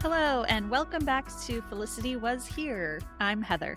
Hello, and welcome back to Felicity Was Here. I'm Heather,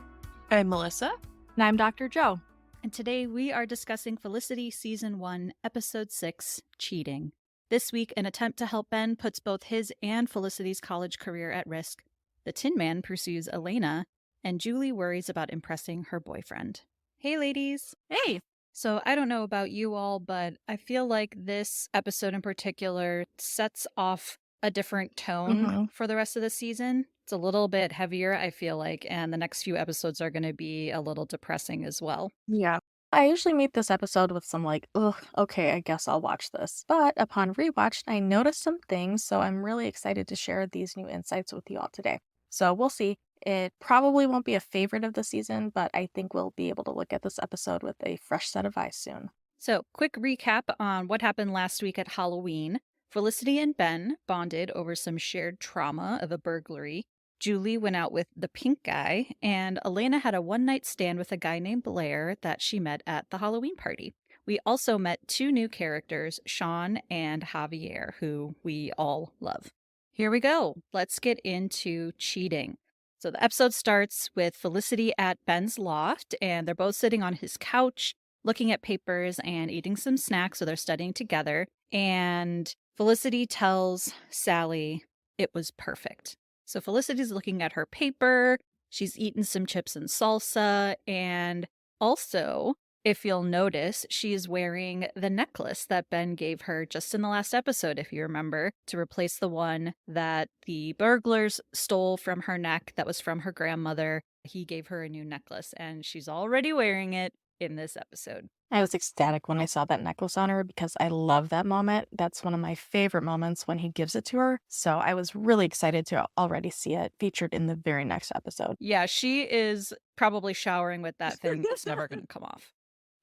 I'm Melissa. And I'm Dr. Joe. and today we are discussing Felicity Season 1, Episode 6, Cheating. This week, an attempt to help Ben puts both his and Felicity's college career at risk. The Tin Man pursues Elena, and Julie worries about impressing her boyfriend. Hey, ladies. Hey. So, I don't know about you all, but I feel like this episode in particular sets off a different tone for the rest of the season. It's a little bit heavier, I feel like, and the next few episodes are going to be a little depressing as well. Yeah. I usually meet this episode with some ugh, okay, I guess I'll watch this. But upon rewatch, I noticed some things, so I'm really excited to share these new insights with you all today. So we'll see. It probably won't be a favorite of the season, but I think we'll be able to look at this episode with a fresh set of eyes soon. So, quick recap on what happened last week at Halloween. Felicity and Ben bonded over some shared trauma of a burglary. Julie went out with the pink guy, and Elena had a one-night stand with a guy named Blair that she met at the Halloween party. We also met two new characters, Sean and Javier, who we all love. Here we go. Let's get into cheating. So the episode starts with Felicity at Ben's loft, and they're both sitting on his couch, looking at papers and eating some snacks, so they're studying together. And Felicity tells Sally it was perfect. So Felicity's looking at her paper, she's eaten some chips and salsa, and also, if you'll notice, she is wearing the necklace that Ben gave her just in the last episode, if you remember, to replace the one that the burglars stole from her neck that was from her grandmother. He gave her a new necklace, and she's already wearing it in this episode. I was ecstatic when I saw that necklace on her because I love that moment. That's one of my favorite moments when he gives it to her. So I was really excited to already see it featured in the very next episode. Yeah, she is probably showering with that thing that's never going to come off.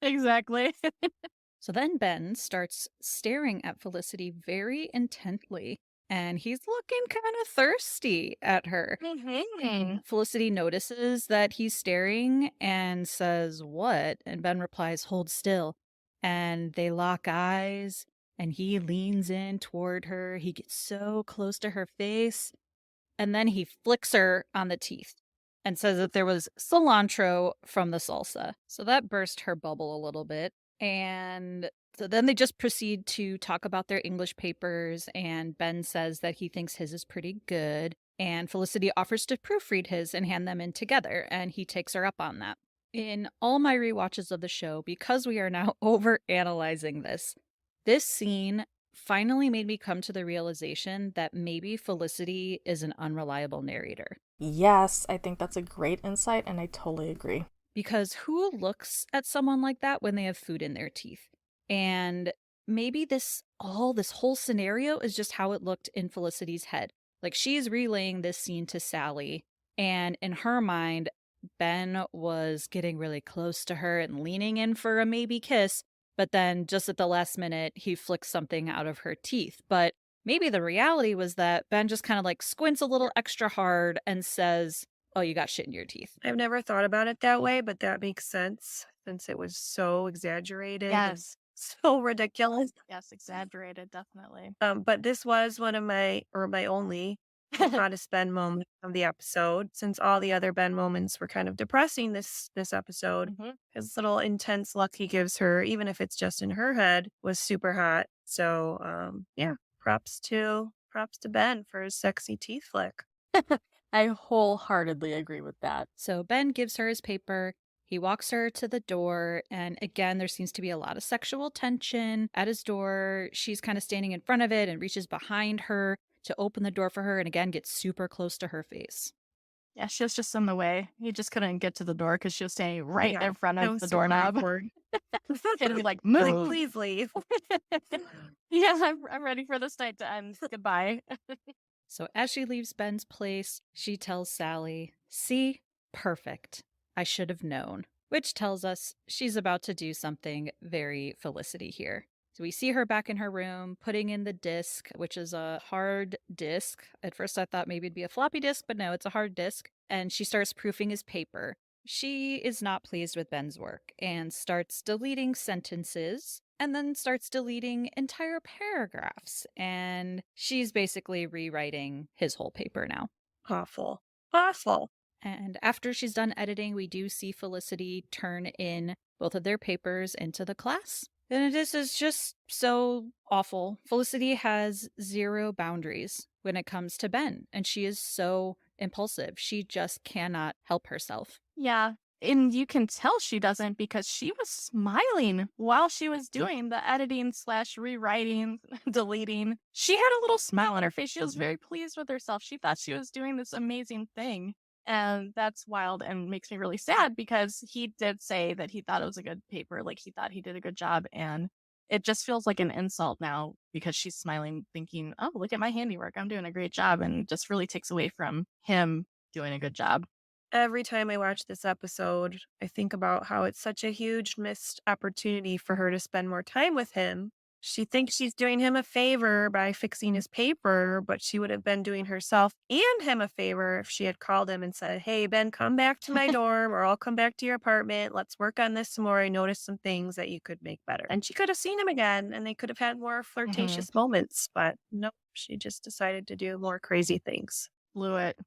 Exactly. So then Ben starts staring at Felicity very intently, and he's looking kind of thirsty at her. Felicity notices that he's staring and says, "What?" And Ben replies, "Hold still." And they lock eyes, and he leans in toward her. He gets so close to her face, and then he flicks her on the teeth and says that there was cilantro from the salsa. So that burst her bubble a little bit. And so then they just proceed to talk about their English papers, and Ben says that he thinks his is pretty good. And Felicity offers to proofread his and hand them in together, and he takes her up on that. In all my rewatches of the show, because we are now over analyzing this scene finally made me come to the realization that maybe Felicity is an unreliable narrator. Yes, I think that's a great insight, and I totally agree. Because who looks at someone like that when they have food in their teeth? And maybe this whole scenario is just how it looked in Felicity's head. Like, she's relaying this scene to Sally, and in her mind, Ben was getting really close to her and leaning in for a maybe kiss, but then just at the last minute, he flicks something out of her teeth. But maybe the reality was that Ben just kind of squints a little extra hard and says, "Oh, you got shit in your teeth." I've never thought about it that way, but that makes sense since it was so exaggerated. Yes. So ridiculous. Yes, exaggerated, definitely. But this was one of my only hottest Ben moment of the episode, since all the other Ben moments were kind of depressing this episode. His little intense look he gives her, even if it's just in her head, was super hot. So yeah, props to Ben for his sexy teeth flick. I wholeheartedly agree with that. So Ben gives her his paper. He walks her to the door, and again, there seems to be a lot of sexual tension at his door. She's kind of standing in front of it and reaches behind her to open the door for her, and again, gets super close to her face. Yeah, she was just in the way. He just couldn't get to the door because she was standing right in front of the super doorknob. awkward. And be like, Like, move. please leave. Yeah, I'm ready for this night to end. Goodbye. So as she leaves Ben's place, she tells Sally, "See? Perfect. I should have known." Which tells us she's about to do something very Felicity here. So we see her back in her room, putting in the disc, which is a hard disc. At first I thought maybe it'd be a floppy disk, but no, it's a hard disc. And she starts proofing his paper. She is not pleased with Ben's work and starts deleting sentences and then starts deleting entire paragraphs. And she's basically rewriting his whole paper now. Awful. Awful. And after she's done editing, we do see Felicity turn in both of their papers into the class. And this is just so awful. Felicity has zero boundaries when it comes to Ben, and she is so impulsive. She just cannot help herself. Yeah. And you can tell she doesn't because she was smiling while she was doing the editing slash rewriting, deleting. She had a little smile on her face. She was very pleased with herself. She thought she was doing this amazing thing. And that's wild and makes me really sad because he did say that he thought it was a good paper. Like he thought he did a good job. And it just feels like an insult now because she's smiling, thinking, oh, look at my handiwork. I'm doing a great job. And just really takes away from him doing a good job. Every time I watch this episode, I think about how it's such a huge missed opportunity for her to spend more time with him. She thinks she's doing him a favor by fixing his paper, but she would have been doing herself and him a favor if she had called him and said, "Hey, Ben, come back to my dorm or I'll come back to your apartment. Let's work on this some more. I noticed some things that you could make better." And she could have seen him again and they could have had more flirtatious moments, but nope, she just decided to do more crazy things. Blew it.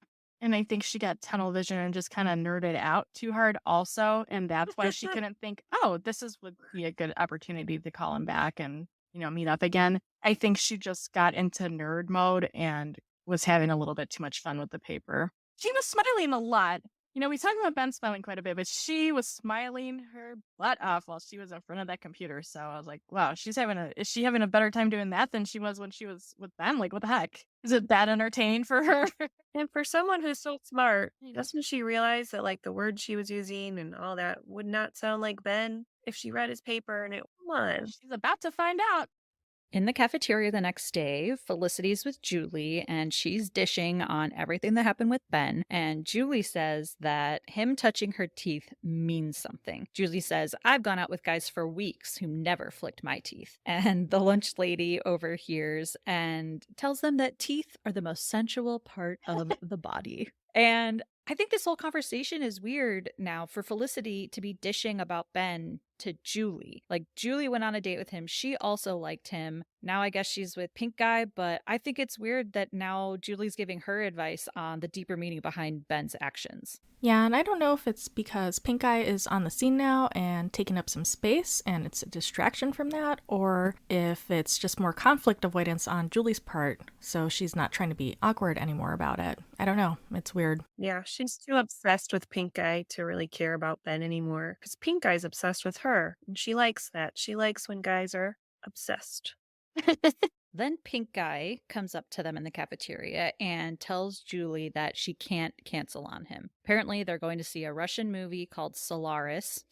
And I think she got tunnel vision and just kind of nerded out too hard also. And that's why she couldn't think, oh, would be a good opportunity to call him back and, meet up again. I think she just got into nerd mode and was having a little bit too much fun with the paper. She was smiling a lot. We talked about Ben smiling quite a bit, but she was smiling her butt off while she was in front of that computer. So I was like, wow, is she having a better time doing that than she was when she was with Ben? Like, what the heck? Is it that entertaining for her? And for someone who's so smart, doesn't she realize that like the words she was using and all that would not sound like Ben if she read his paper and it was? She's about to find out. In the cafeteria the next day, Felicity's with Julie and she's dishing on everything that happened with Ben. And Julie says that him touching her teeth means something. Julie says, "I've gone out with guys for weeks who never flicked my teeth." And the lunch lady overhears and tells them that teeth are the most sensual part of the body. And I think this whole conversation is weird now for Felicity to be dishing about Ben to Julie. Like, Julie went on a date with him. She also liked him. Now I guess she's with Pink Guy, but I think it's weird that now Julie's giving her advice on the deeper meaning behind Ben's actions. Yeah, and I don't know if it's because Pink Eye is on the scene now and taking up some space and it's a distraction from that, or if it's just more conflict avoidance on Julie's part, so she's not trying to be awkward anymore about it. I don't know. It's weird. Yeah, she's too obsessed with Pink Eye to really care about Ben anymore because Pink Eye's obsessed with her and she likes that. She likes when guys are obsessed. Then Pink Guy comes up to them in the cafeteria and tells Julie that she can't cancel on him. Apparently, they're going to see a Russian movie called Solaris,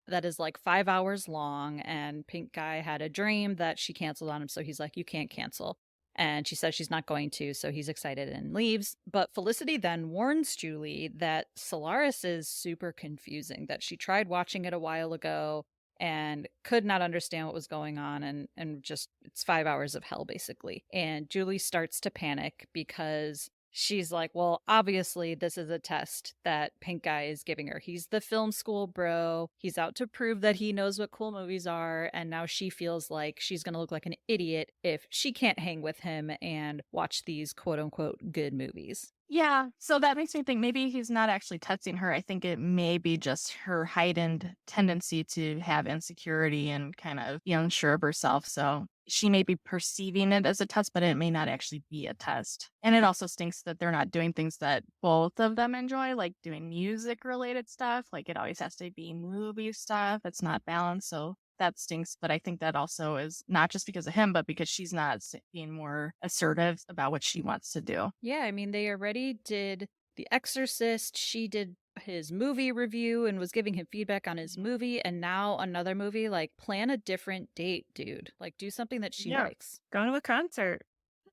that is like 5 hours long. And Pink Guy had a dream that she canceled on him. So he's like, "You can't cancel." And she says she's not going to. So he's excited and leaves. But Felicity then warns Julie that Solaris is super confusing, that she tried watching it a while ago and could not understand what was going on, and just it's 5 hours of hell basically. And Julie starts to panic because she's like, well, obviously this is a test that Pink Guy is giving her. He's the film school bro. He's out to prove that he knows what cool movies are, and now she feels like she's going to look like an idiot if she can't hang with him and watch these quote unquote good movies. Yeah, so that makes me think maybe he's not actually testing her. I think it may be just her heightened tendency to have insecurity and kind of be unsure of herself. So she may be perceiving it as a test, but it may not actually be a test. And it also stinks that they're not doing things that both of them enjoy, like doing music related stuff. Like it always has to be movie stuff. It's not balanced. So that stinks. But I think that also is not just because of him, but because she's not being more assertive about what she wants to do. Yeah, I mean, they already did The Exorcist. She did his movie review and was giving him feedback on his movie. And now another movie. Like, plan a different date, dude. Like, do something that she likes. Go to a concert.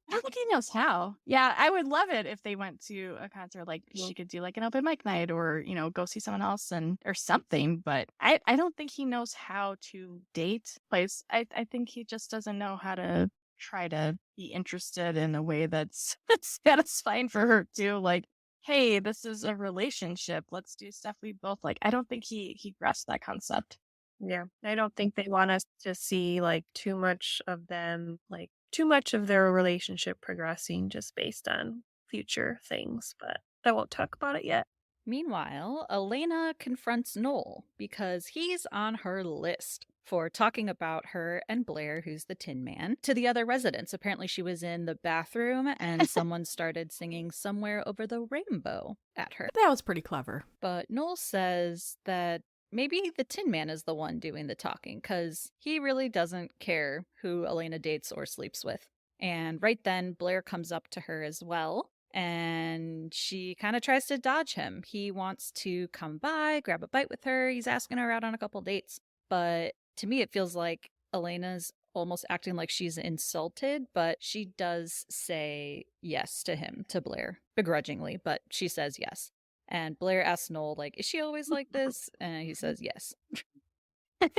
I don't think he knows how. Yeah, I would love it if they went to a concert. Like she could do like an open mic night or, go see someone else or something. But I don't think he knows how to date. I think he just doesn't know how to try to be interested in a way that's satisfying for her too. Like, hey, this is a relationship. Let's do stuff we both like. I don't think he grasped that concept. Yeah. I don't think they want us to see like too much of them, like too much of their relationship progressing just based on future things, but I won't talk about it yet. Meanwhile, Elena confronts Noel because he's on her list for talking about her and Blair, who's the Tin Man, to the other residents. Apparently, she was in the bathroom and someone started singing Somewhere Over the Rainbow at her. That was pretty clever. But Noel says that maybe the Tin Man is the one doing the talking because he really doesn't care who Elena dates or sleeps with. And right then, Blair comes up to her as well. And she kind of tries to dodge him. He wants to come by, grab a bite with her. He's asking her out on a couple dates. But to me, it feels like Elena's almost acting like she's insulted, but she does say yes to him, to Blair, begrudgingly, but she says yes. And Blair asks Noel, like, is she always like this? And he says yes.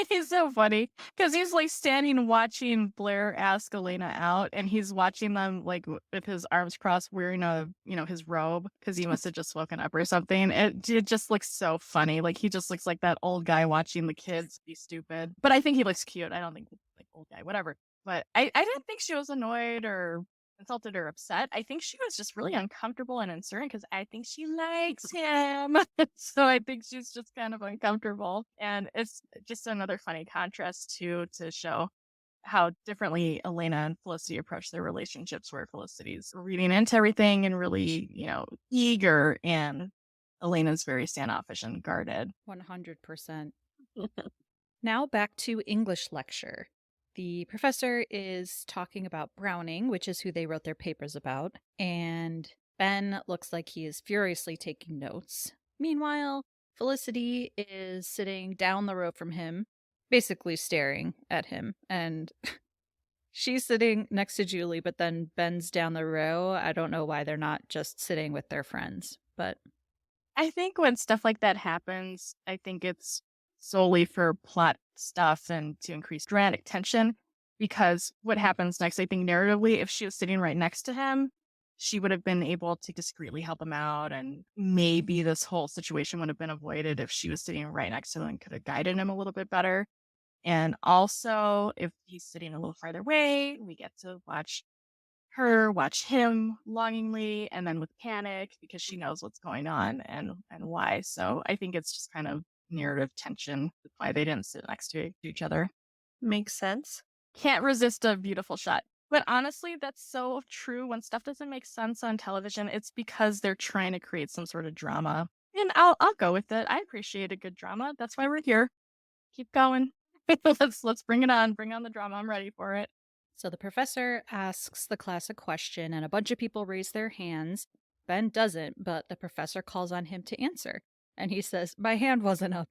He's so funny because he's like standing watching Blair ask Elena out, and he's watching them like with his arms crossed, wearing his robe because he must have just woken up or something. It just looks so funny. Like he just looks like that old guy watching the kids be stupid. But I think he looks cute. I don't think like old guy, whatever. But I didn't think she was annoyed or insulted or upset. I think she was just really uncomfortable and uncertain because I think she likes him. So I think she's just kind of uncomfortable. And it's just another funny contrast to show how differently Elena and Felicity approach their relationships, where Felicity's reading into everything and really, eager, and Elena's very standoffish and guarded. 100%. Now back to English lecture. The professor is talking about Browning, which is who they wrote their papers about, and Ben looks like he is furiously taking notes. Meanwhile, Felicity is sitting down the row from him, basically staring at him, and she's sitting next to Julie, but then Ben's down the row. I don't know why they're not just sitting with their friends, but I think when stuff like that happens, I think it's solely for plot stuff and to increase dramatic tension. Because what happens next, I think narratively, if she was sitting right next to him, she would have been able to discreetly help him out. And maybe this whole situation would have been avoided if she was sitting right next to him and could have guided him a little bit better. And also, if he's sitting a little farther away, we get to watch her watch him longingly and then with panic because she knows what's going on and why. So I think it's just kind of narrative tension. That's why they didn't sit next to each other. Makes sense. Can't resist a beautiful shot. But honestly, that's so true. When stuff doesn't make sense on television, it's because they're trying to create some sort of drama. And I'll go with it. I appreciate a good drama. That's why we're here. Keep going. Let's bring it on. Bring on the drama. I'm ready for it. so the professor asks the class a question, and a bunch of people raise their hands. Ben doesn't, but the professor calls on him to answer. And he says, my hand wasn't up,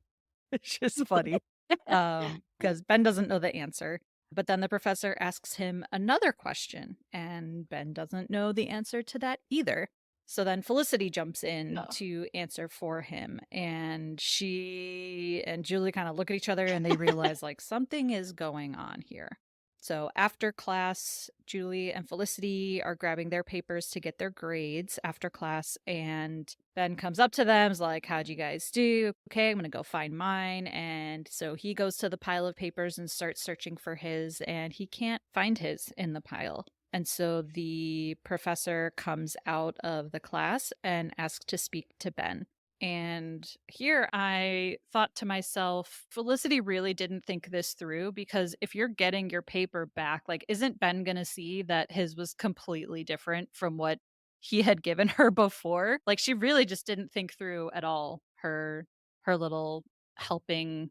which is funny because Ben doesn't know the answer. But then the professor asks him another question, and Ben doesn't know the answer to that either. So then Felicity jumps in to answer for him, and she and Julie kind of look at each other and they realize like something is going on here. So after class, Julie and Felicity are grabbing their papers to get their grades after class, and Ben comes up to them, is like, how'd you guys do? Okay, I'm gonna go find mine. And so he goes to the pile of papers and starts searching for his, and he can't find his in the pile. And so the professor comes out of the class and asks to speak to Ben. And here I thought to myself, Felicity really didn't think this through, because if you're getting your paper back, like, isn't Ben going to see that his was completely different from what he had given her before? Like, she really just didn't think through at all her little helping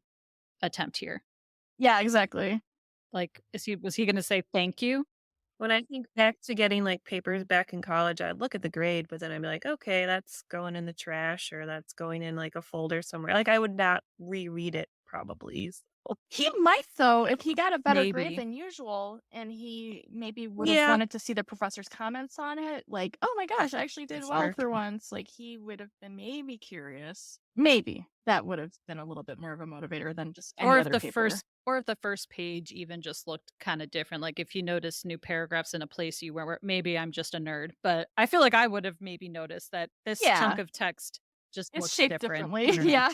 attempt here. Yeah, exactly. Like, was he going to say thank you? When I think back to getting like papers back in college, I'd look at the grade, but then I'd be like, okay, that's going in the trash or that's going in like a folder somewhere. Like I would not reread it probably. He might, though, if he got a better Maybe. grade than usual and he maybe would have Yeah. wanted to see the professor's comments on it. Like, oh my gosh, I actually did That's well fair. for once. Like, he would have been maybe curious. Maybe that would have been a little bit more of a motivator than just any Or if other the paper. first page even just looked kind of different. Like if you notice new paragraphs in a place you were, maybe I'm just a nerd, but I feel like I would have maybe noticed that this Yeah. chunk of text just It's looks shaped different. differently. Yeah.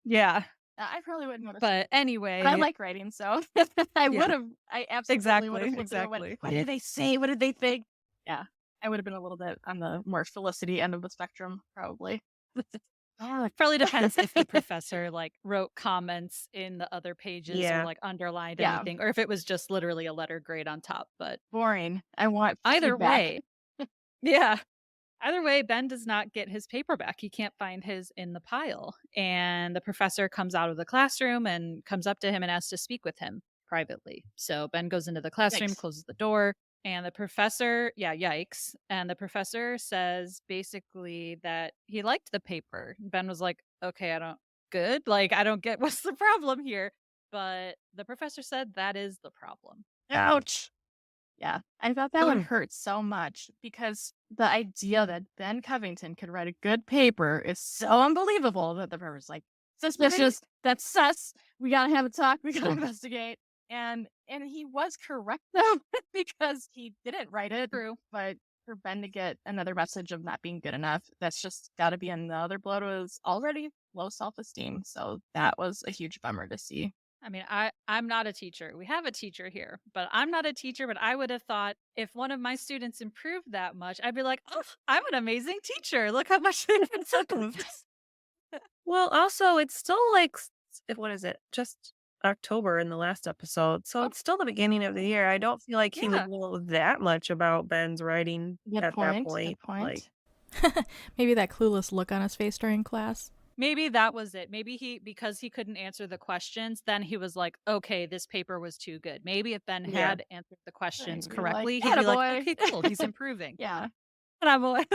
Yeah. I probably wouldn't notice But it. But I anyway, like writing, so yeah, I absolutely would exactly, have flipped through and went, exactly. "What did they say? What did they think?" Yeah. I would have been a little bit on the more Felicity end of the spectrum, probably. Ah, Probably depends if the professor, like, wrote comments in the other pages or, Yeah. like, underlined yeah, anything, or if it was just literally a letter grade on top, but boring. I want either feedback. way yeah. Either way, Ben does not get his paper back. He can't find his in the pile. And the professor comes out of the classroom and comes up to him and asks to speak with him privately. So Ben goes into the classroom, Yikes. closes the door, and the professor, yeah, yikes. And the professor says basically that he liked the paper. Ben was like, okay, I don't, good. Like, I don't get what's the problem here. But the professor said that is the problem. Ouch. Yeah, I thought that would Mm. hurt so much because the idea that Ben Covington could write a good paper is so unbelievable that the paper's like, suspicious, that's sus, we gotta have a talk, we gotta investigate. And he was correct though, because he didn't write it, True. but for Ben to get another message of not being good enough, that's just gotta be another blow to his already low self-esteem. So that was a huge bummer to see. I mean, I'm not a teacher. We have a teacher here, but I'm not a teacher, but I would have thought if one of my students improved that much, I'd be like, "Oh, I'm an amazing teacher. Look how much they've improved." Well, also, it's still like, what is it? Just October in the last episode. So Oh, it's still the beginning of the year. I don't feel like he would yeah. know that much about Ben's writing Good at that point, good point. Like, point. Maybe that clueless look on his face during class. Maybe that was it. Maybe because he couldn't answer the questions, then he was like, "Okay, this paper was too good." Maybe if Ben yeah. had answered the questions Right, you're like, correctly, he'd be like, "Attaboy." "Okay, cool. He's improving." Yeah. And I'm like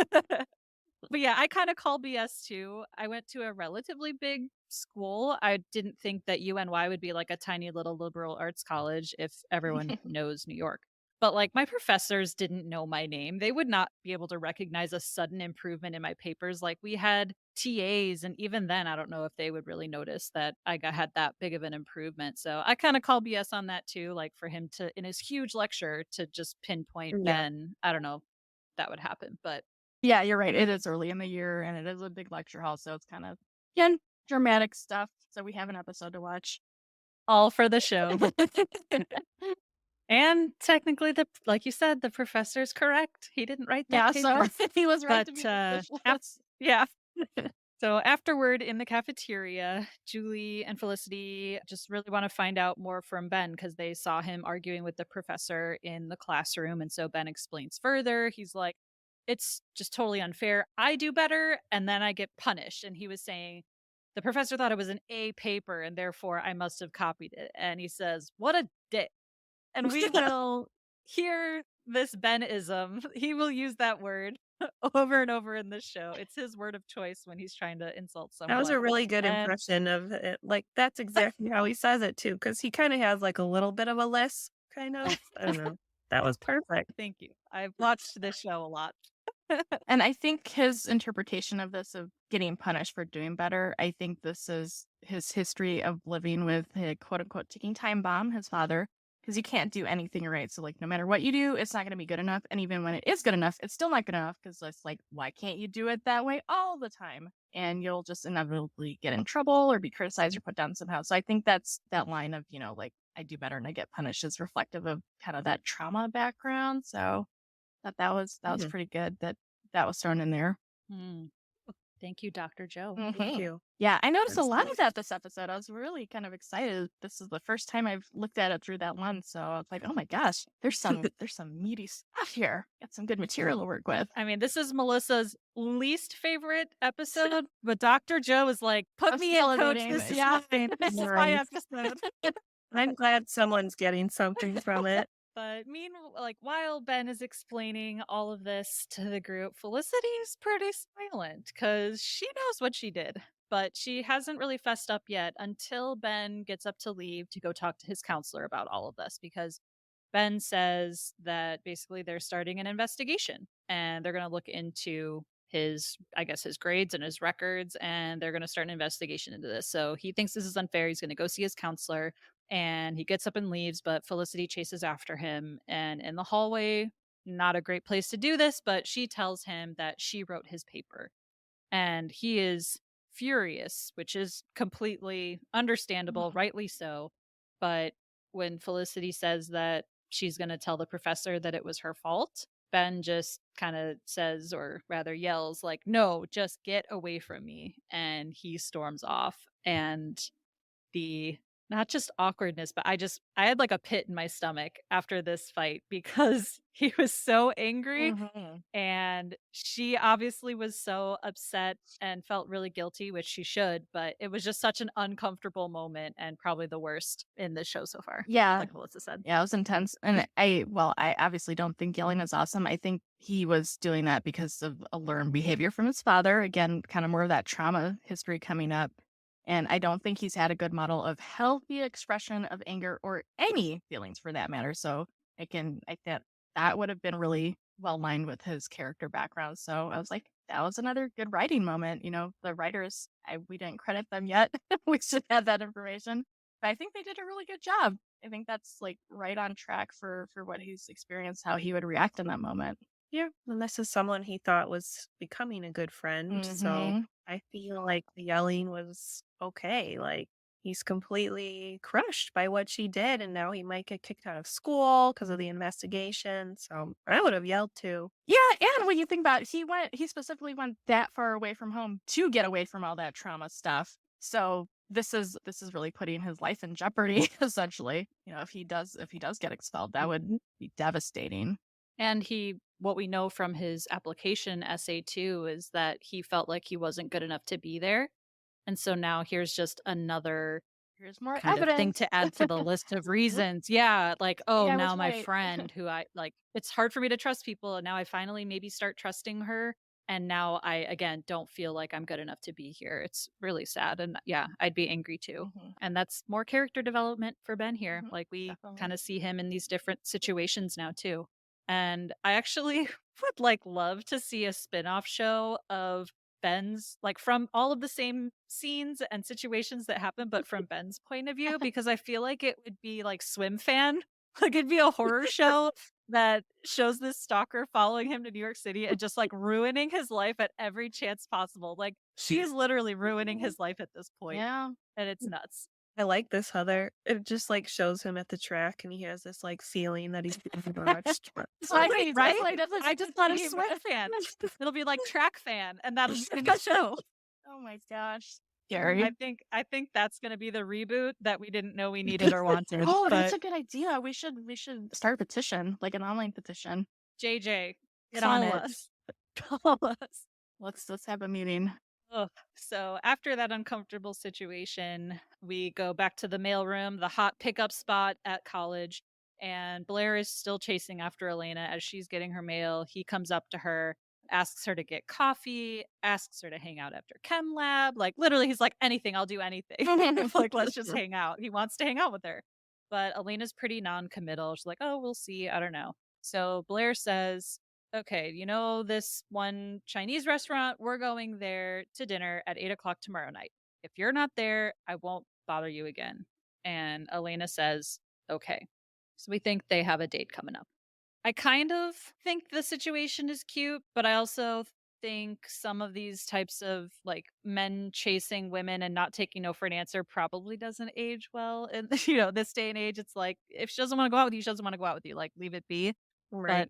But yeah, I kinda call BS too. I went to a relatively big school. I didn't think that UNY would be like a tiny little liberal arts college if everyone knows New York. But like my professors didn't know my name. They would not be able to recognize a sudden improvement in my papers. Like we had TAs, and even then I don't know if they would really notice that had that big of an improvement. So I kind of call BS on that too. Like for him to in his huge lecture to just pinpoint Yeah. Ben, I don't know if that would happen. But Yeah, you're right, it is early in the year, and it is a big lecture hall, so it's kind of, again, dramatic stuff, so we have an episode to watch. all for the show. And technically, like you said, the professor's correct. He didn't write that Yeah, so paper. he was right to But, be suspicious. yeah. So afterward in the cafeteria, Julie and Felicity just really want to find out more from Ben because they saw him arguing with the professor in the classroom. And so Ben explains further. He's like, it's just totally unfair. I do better and then I get punished. And he was saying, the professor thought it was an A paper and therefore I must have copied it. And he says, what a dick. And we will hear this Ben-ism. He will use that word over and over in this show. It's his word of choice when he's trying to insult That was a someone. really good And impression of it. Like, that's exactly how he says it too, because he kind of has like a little bit of a lisp, kind of. I don't know. That was perfect. thank you. I've watched this show a lot. And I think his interpretation of this, of getting punished for doing better, I think this is his history of living with a quote unquote ticking time bomb, his father, because you can't do anything right. So, like, no matter what you do, it's not going to be good enough. And even when it is good enough, it's still not good enough because it's like, why can't you do it that way all the time? And you'll just inevitably get in trouble or be criticized or put down somehow. So I think that's that line of, like, I do better and I get punished is reflective of kind of that trauma background. So that was Mhm. pretty good that was thrown in there. Mm. Thank you, Dr. Joe. Thank Mhm. you. Yeah, I noticed a That's lot nice. of that this episode. I was really kind of excited. This is the first time I've looked at it through that lens, so I was like, "Oh my gosh, there's some meaty stuff here. Got some good material to work with." I mean, this is Melissa's least favorite episode, but Dr. Joe is like, put I'm me in, coach. celebrating This it. is Yeah. mine. This is my Right. episode. I'm glad someone's getting something from it. But meanwhile, like while Ben is explaining all of this to the group, Felicity's pretty silent because she knows what she did, but she hasn't really fessed up yet until Ben gets up to leave to go talk to his counselor about all of this because Ben says that basically they're starting an investigation and they're going to look into I guess, his grades and his records, and they're going to start an investigation into this. So he thinks this is unfair. He's going to go see his counselor and he gets up and leaves, but Felicity chases after him. And in the hallway, not a great place to do this, but she tells him that she wrote his paper. And he is furious, which is completely understandable, rightly so. But when Felicity says that she's going to tell the professor that it was her fault, Ben just kind of says, or rather yells, like, no, just get away from me. And he storms off. And the not just awkwardness, but I had like a pit in my stomach after this fight because he was so angry Mhm. and she obviously was so upset and felt really guilty, which she should, but it was just such an uncomfortable moment and probably the worst in this show so far, Yeah. like Melissa said. Yeah, it was intense. And I obviously don't think yelling is awesome. I think he was doing that because of a learned behavior from his father. Again, kind of more of that trauma history coming up. And I don't think he's had a good model of healthy expression of anger or any feelings for that matter. So I thought that would have been really well aligned with his character background. So I was like, that was another good writing moment. The writers, we didn't credit them yet. We should have that information. But I think they did a really good job. I think that's, like, right on track for what he's experienced, how he would react in that moment. Yeah, and this is someone he thought was becoming a good friend, so Mhm. I feel like the yelling was okay, like, he's completely crushed by what she did, and now he might get kicked out of school because of the investigation, so I would have yelled too. Yeah, and when you think about it, he specifically went that far away from home to get away from all that trauma stuff. So this is really putting his life in jeopardy, essentially. If he does get expelled, that would Mhm. be devastating. And what we know from his application essay too is that he felt like he wasn't good enough to be there. And so now here's just another Here's more kind of thing evidence. to add to the list of reasons. Yeah, like, oh, Yeah, I now was my right. friend who I like, it's hard for me to trust people. And now I finally maybe start trusting her. And now I, again, don't feel like I'm good enough to be here. It's really sad. And yeah, I'd be angry too. Mhm, And that's more character development for Ben here. mhm, Like, we kind definitely. of see him in these different situations now too. And I actually would like love to see a spin-off show of Ben's, like, from all of the same scenes and situations that happen, but from Ben's point of view, because I feel like it would be like Swim Fan. Like, it'd be a horror show that shows this stalker following him to New York City and just like ruining his life at every chance possible. Like, she is literally ruining his life at this point, Yeah. and it's nuts. I like this, Heather. It just, like, shows him at the track, and he has this, like, feeling that he's being watched. That's why Right, he right? that's why he does I just thought of stream. Swim Fan. It'll be like Track Fan, and that'll be the show. Oh my gosh. I think that's gonna be the reboot that we didn't know we needed or wanted, Oh, that's but a good idea. We should start a petition, like an online petition. JJ, Get on call it. us. Call us. Let's have a meeting. Ugh. So after that uncomfortable situation, we go back to the mailroom, the hot pickup spot at college, and Blair is still chasing after Elena as she's getting her mail. He comes up to her, asks her to get coffee, asks her to hang out after chem lab. Like, literally, he's like, anything, I'll do anything. Like, let's just hang out. He wants to hang out with her. But Elena's pretty non-committal. She's like, oh, we'll see. I don't know. So Blair says, okay, this one Chinese restaurant? We're going there to dinner at 8 o'clock tomorrow night. If you're not there, I won't bother you again. And Elena says, okay. So we think they have a date coming up. I kind of think the situation is cute, but I also think some of these types of like men chasing women and not taking no for an answer probably doesn't age well. And this day and age, it's like if she doesn't want to go out with you, she doesn't want to go out with you. Like, leave it be. Right. But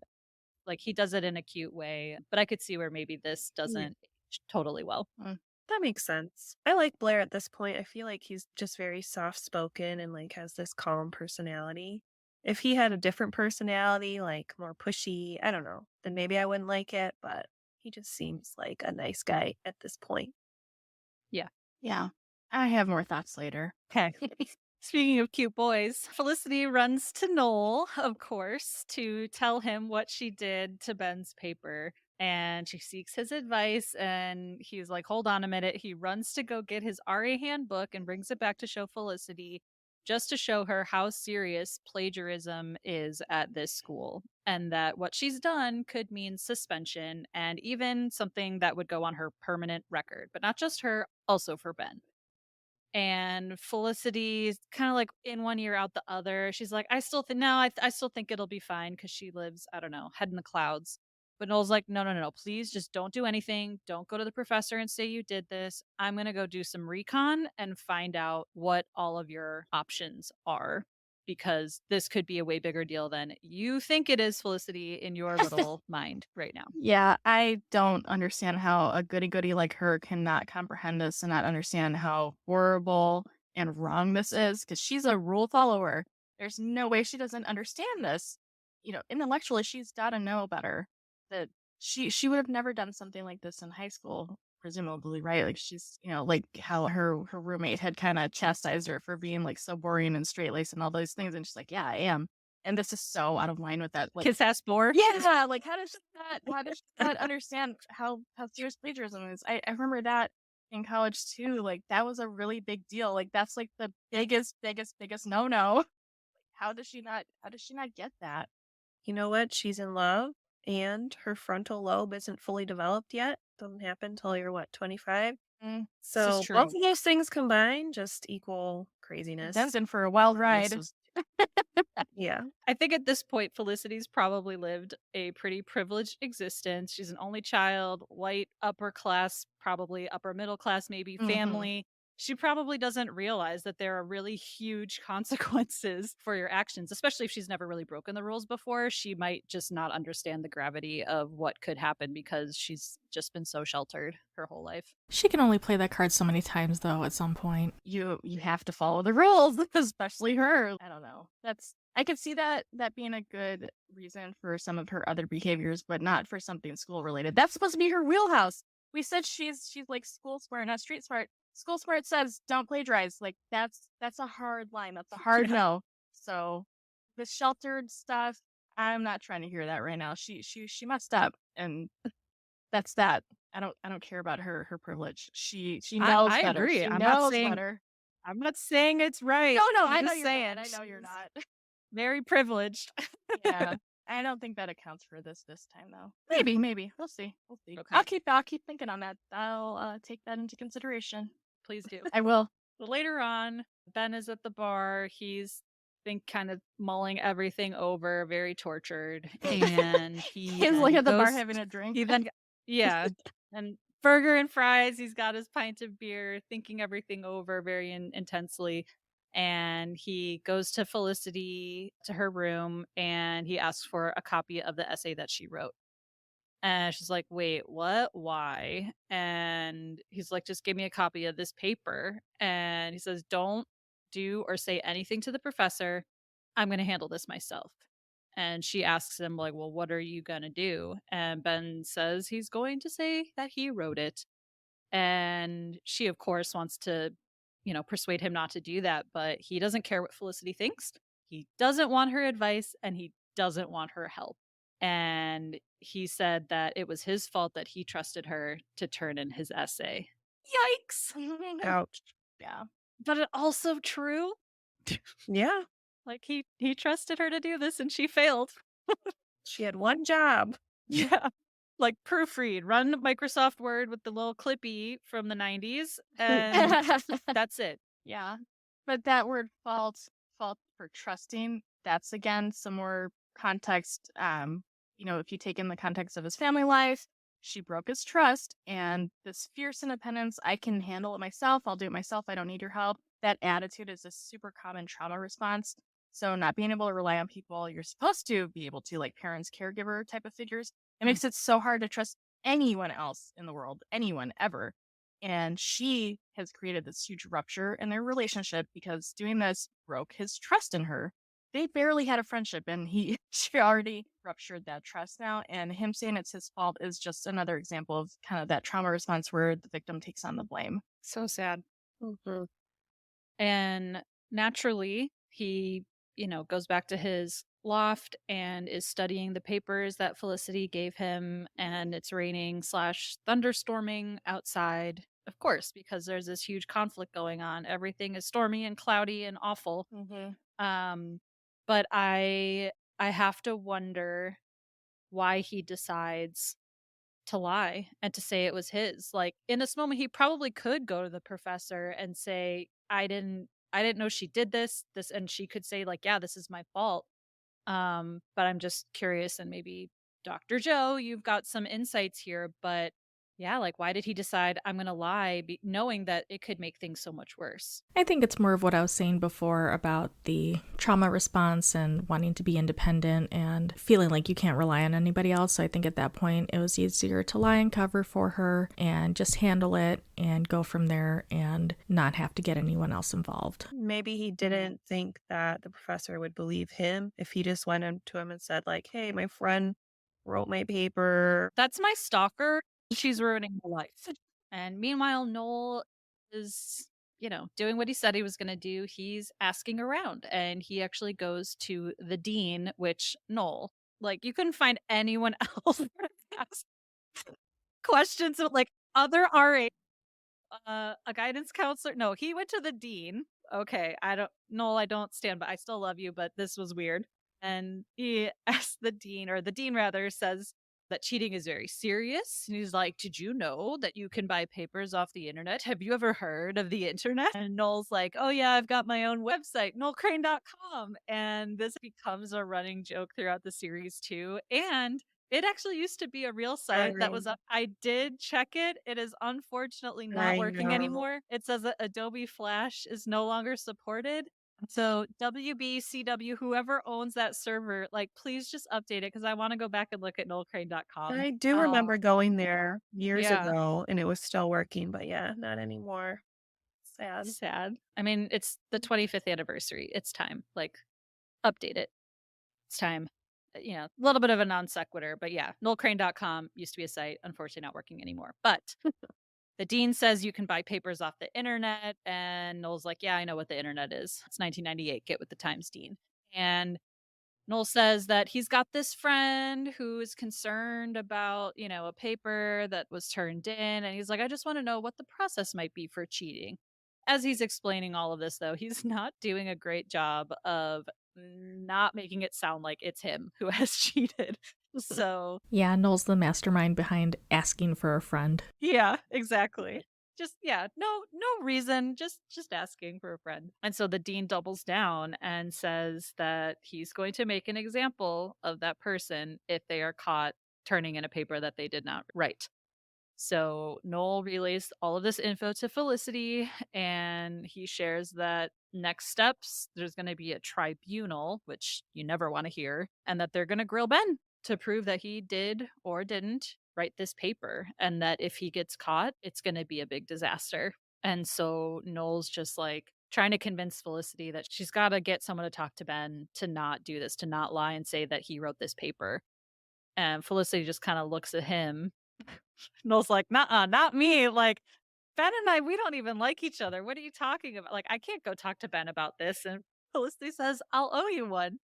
like, he does it in a cute way, but I could see where maybe this Yeah. doesn't age totally well. That makes sense. I like Blair at this point. I feel like he's just very soft spoken and like has this calm personality. If he had a different personality, like more pushy, I don't know, then maybe I wouldn't like it, but he just seems like a nice guy at this point. Yeah. Yeah. I have more thoughts later. Okay. Speaking of cute boys, Felicity runs to Noel, of course, to tell him what she did to Ben's paper. And she seeks his advice. And he's like, hold on a minute. He runs to go get his RA handbook and brings it back to show Felicity, just to show her how serious plagiarism is at this school. And that what she's done could mean suspension and even something that would go on her permanent record. But not just her, also for Ben. And Felicity's kind of like in one ear out the other. She's like, I still think no, I still think it'll be fine because she lives, I don't know, head in the clouds. But Noel's like, no, no, no, no, please just don't do anything. Don't go to the professor and say you did this. I'm going to go do some recon and find out what all of your options are because this could be a way bigger deal than you think it is, Felicity, in your little mind right now. Yeah, I don't understand how a goody goody like her cannot comprehend this and not understand how horrible and wrong this is because she's a rule follower. There's no way she doesn't understand this. Intellectually, she's got to know better that she would have never done something like this in high school, presumably, right? Like like how her roommate had kind of chastised her for being like so boring and straight laced and all those things, and she's like, yeah, I am. And this is so out of line with that. Like, Kiss ass bore. yeah, like how does she not understand how serious plagiarism is? I remember that in college too. Like that was a really big deal. Like that's like the biggest no. How does she not get that? You know what? She's in love and her frontal lobe isn't fully developed yet. Doesn't happen till you're what, 25? Mm, This is So true. both of those things combined just equal craziness. Ben's in for a wild And ride. this was Yeah. I think at this point, Felicity's probably lived a pretty privileged existence. She's an only child, white, upper class, probably upper middle class, maybe Mhm. family. She probably doesn't realize that there are really huge consequences for your actions, especially if she's never really broken the rules before. She might just not understand the gravity of what could happen because she's just been so sheltered her whole life. She can only play that card so many times, though, at some point. You have to follow the rules, especially her. I don't know. I could see that being a good reason for some of her other behaviors, but not for something school related. That's supposed to be her wheelhouse. We said she's like school smart, not street smart. School smart says don't plagiarize. Like that's a hard line. That's a hard Yeah. no. So the sheltered stuff, I'm not trying to hear that right now. She messed up, and that's that. I don't care about her privilege. She knows I better. agree. She knows better. I'm not saying it's right. No, no, I'm I know just you're not. saying I know you're she's not. very privileged. Yeah. I don't think that accounts for this time though. Maybe. We'll see. We'll see. Okay. I'll keep thinking on that. I'll take that into consideration. Please do. I will. But later on, Ben is at the bar. He's been kind of mulling everything over, very tortured. And he He's like then at the bar goes, having a drink. he then, yeah, and burger and fries. He's got his pint of beer, thinking everything over very intensely. And he goes to Felicity to her room and he asks for a copy of the essay that she wrote. And she's like, "Wait, what? Why?" And he's like, "Just give me a copy of this paper." And he says, "Don't do or say anything to the professor. I'm going to handle this myself." And she asks him like, "Well, what are you going to do?" And Ben says he's going to say that he wrote it. And she of course wants to, persuade him not to do that, but he doesn't care what Felicity thinks. He doesn't want her advice and he doesn't want her help. And he said that it was his fault that he trusted her to turn in his essay. Yikes. Ouch. Yeah. But it also true. Yeah. Like he trusted her to do this and she failed. She had one job. Yeah. Like proofread, run Microsoft Word with the little clippy from the 90s and that's it. Yeah. But that word fault for trusting, that's again some more context. If you take in the context of his family life, she broke his trust and this fierce independence, I can handle it myself, I'll do it myself, I don't need your help. That attitude is a super common trauma response. So not being able to rely on people you're supposed to be able to, like parents, caregiver type of figures, it makes it so hard to trust anyone else in the world, anyone ever. And she has created this huge rupture in their relationship because doing this broke his trust in her. They barely had a friendship and she already ruptured that trust now. And him saying it's his fault is just another example of kind of that trauma response where the victim takes on the blame. So sad. Mhm. And naturally, he, goes back to his loft and is studying the papers that Felicity gave him. And it's raining slash thunderstorming outside, of course, because there's this huge conflict going on. Everything is stormy and cloudy and awful. Um, but I have to wonder why he decides to lie and to say it was his. Like in this moment he probably could go to the professor and say, I didn't know she did this and she could say like, yeah, this is my fault. But I'm just curious and maybe Dr. Joe, you've got some insights here, but yeah, like, why did he decide I'm going to lie, knowing that it could make things so much worse? I think it's more of what I was saying before about the trauma response and wanting to be independent and feeling like you can't rely on anybody else. So I think at that point it was easier to lie and cover for her and just handle it and go from there and not have to get anyone else involved. Maybe he didn't think that the professor would believe him if he just went up to him and said, like, hey, my friend wrote my paper. That's my stalker. She's ruining my life. And meanwhile, Noel is, doing what he said he was going to do. He's asking around and he actually goes to the dean, which Noel, like, you couldn't find anyone else to ask questions of like other RA, a guidance counselor. No, he went to the dean. Okay, Noel, I don't stand, but I still love you, but this was weird. And he asked the dean, or the dean rather, says that cheating is very serious. And he's like, did you know that you can buy papers off the internet? Have you ever heard of the internet? And Noel's like, oh yeah, I've got my own website, noelcrane.com. And this becomes a running joke throughout the series too. And it actually used to be a real site that was up. I did check it. It is unfortunately not I working know. anymore. It says that Adobe Flash is no longer supported. So WBCW, whoever owns that server, like, please just update it because I want to go back and look at noelcrane.com. I do remember going there years Yeah. ago and it was still working, but yeah, not anymore. Sad. Sad. I mean, it's the 25th anniversary. It's time. Like, update it. It's time. A little bit of a non sequitur, but yeah, noelcrane.com used to be a site, unfortunately not working anymore. But the dean says you can buy papers off the internet, and Noel's like, yeah, I know what the internet is. It's 1998. Get with the times, Dean. And Noel says that he's got this friend who is concerned about, a paper that was turned in. And he's like, I just want to know what the process might be for cheating. As he's explaining all of this, though, he's not doing a great job of not making it sound like it's him who has cheated. So, Yeah, Noel's the mastermind behind asking for a friend. yeah, exactly. Just no reason, just asking for a friend. And so the dean doubles down and says that he's going to make an example of that person if they are caught turning in a paper that they did not write. So Noel relays all of this info to Felicity, and he shares that next steps, there's going to be a tribunal, which you never want to hear, and that they're going to grill Ben to prove that he did or didn't write this paper, and that if he gets caught, it's going to be a big disaster. And so Noel's just like trying to convince Felicity that she's got to get someone to talk to Ben to not do this, to not lie and say that he wrote this paper. And Felicity just kind of looks at him. Noel's like, "Nuh-uh, not me. Like, Ben and I, we don't even like each other. What are you talking about? Like, I can't go talk to Ben about this." And Felicity says, I'll owe you one.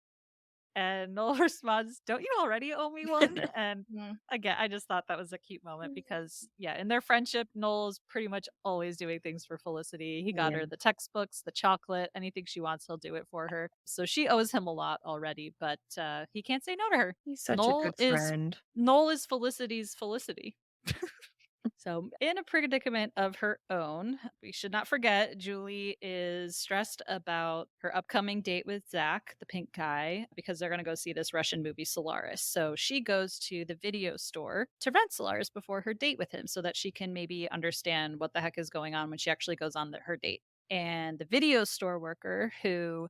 And Noel responds, don't you already owe me one? And again, I just thought that was a cute moment because, yeah, in their friendship, Noel's pretty much always doing things for Felicity. He got her the textbooks, the chocolate, anything she wants, he'll do it for her. So she owes him a lot already, but he can't say no to her. He's such Noel a good is friend. Noel is Felicity's Felicity. So, in a predicament of her own, we should not forget Julie is stressed about her upcoming date with Zach, the pink guy, because they're going to go see this Russian movie Solaris. So, she goes to the video store to rent Solaris before her date with him so that she can maybe understand what the heck is going on when she actually goes on her date. And the video store worker, who,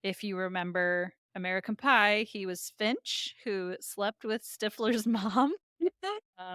if you remember American Pie, he was Finch, who slept with Stifler's mom.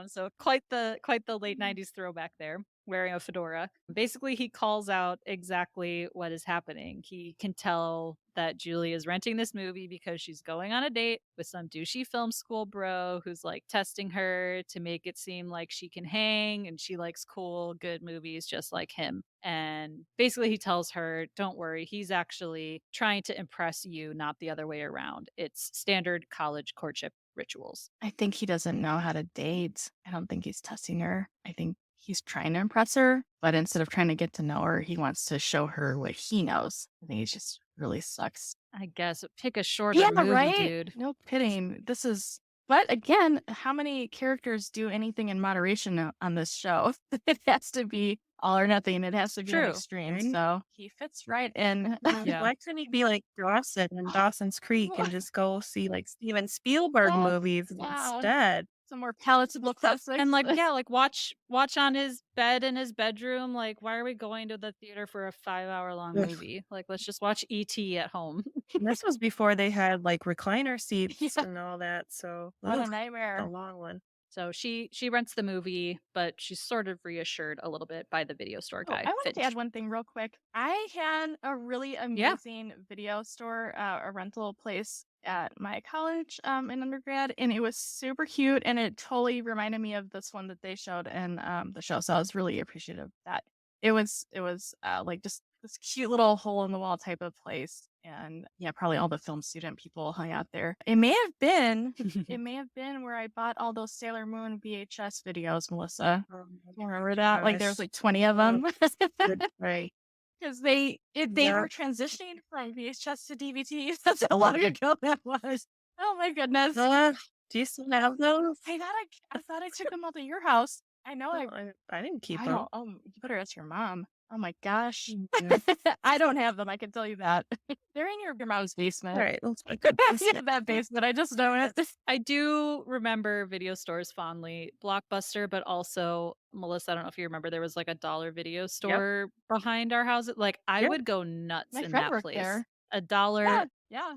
So quite the late 90s throwback there, wearing a fedora. Basically, he calls out exactly what is happening. He can tell that Julie is renting this movie because she's going on a date with some douchey film school bro who's like testing her to make it seem like she can hang and she likes cool, good movies just like him. And basically, he tells her, don't worry, he's actually trying to impress you, not the other way around. It's standard college courtship rituals. I think he doesn't know how to date. I don't think he's testing her. I think he's trying to impress her, but instead of trying to get to know her, he wants to show her what he knows. I think he just really sucks. I guess pick a shorter movie, right? dude. No kidding. This is But again, how many characters do anything in moderation on this show? It has to be all or nothing. It has to be an True. extreme. Right? So he fits right in. Yeah. Why couldn't he be like Dawson in Dawson's Creek and just go see like Steven Spielberg Oh, movies yeah. instead? Some more palatable classics. And like, yeah, like watch on his bed in his bedroom. Like, why are we going to the theater for a 5-hour long Ugh. movie? Like, let's just watch E.T. at home. And this was before they had like recliner seats Yeah. and all that. So What a ugh, a nightmare. long one. So she rents the movie, but she's sort of reassured a little bit by the video store Oh, guy, I wanted to Finch. add one thing real quick. I had a really Yeah. amazing video store, a rental place at my college in undergrad, and it was super cute, and it totally reminded me of this one that they showed in the show. So I was really appreciative of that. It was like just this cute little hole in the wall type of place, and yeah, probably all the film student people hung out there. It may have been where I bought all those Sailor Moon VHS videos, Melissa. You remember that? Like there was Gosh. like 20 of Oh, them. good. Right. Because they Yeah. were transitioning from VHS to DVD. That's how long ago that was. Oh my goodness. Do you still have those? I thought I took them all to your house. I know No, I didn't keep I them. don't. Oh, you better ask your mom. Oh my gosh. Yeah. I don't have them. I can tell you that. They're in your mom's basement. All right. Let's Yeah, that basement. I just know it. I do remember video stores fondly. Blockbuster, but also, Melissa, I don't know if you remember, there was like a dollar video store behind our house. Like, I Yep. would go nuts My in friend that worked place. there. A dollar. Yeah. Yeah.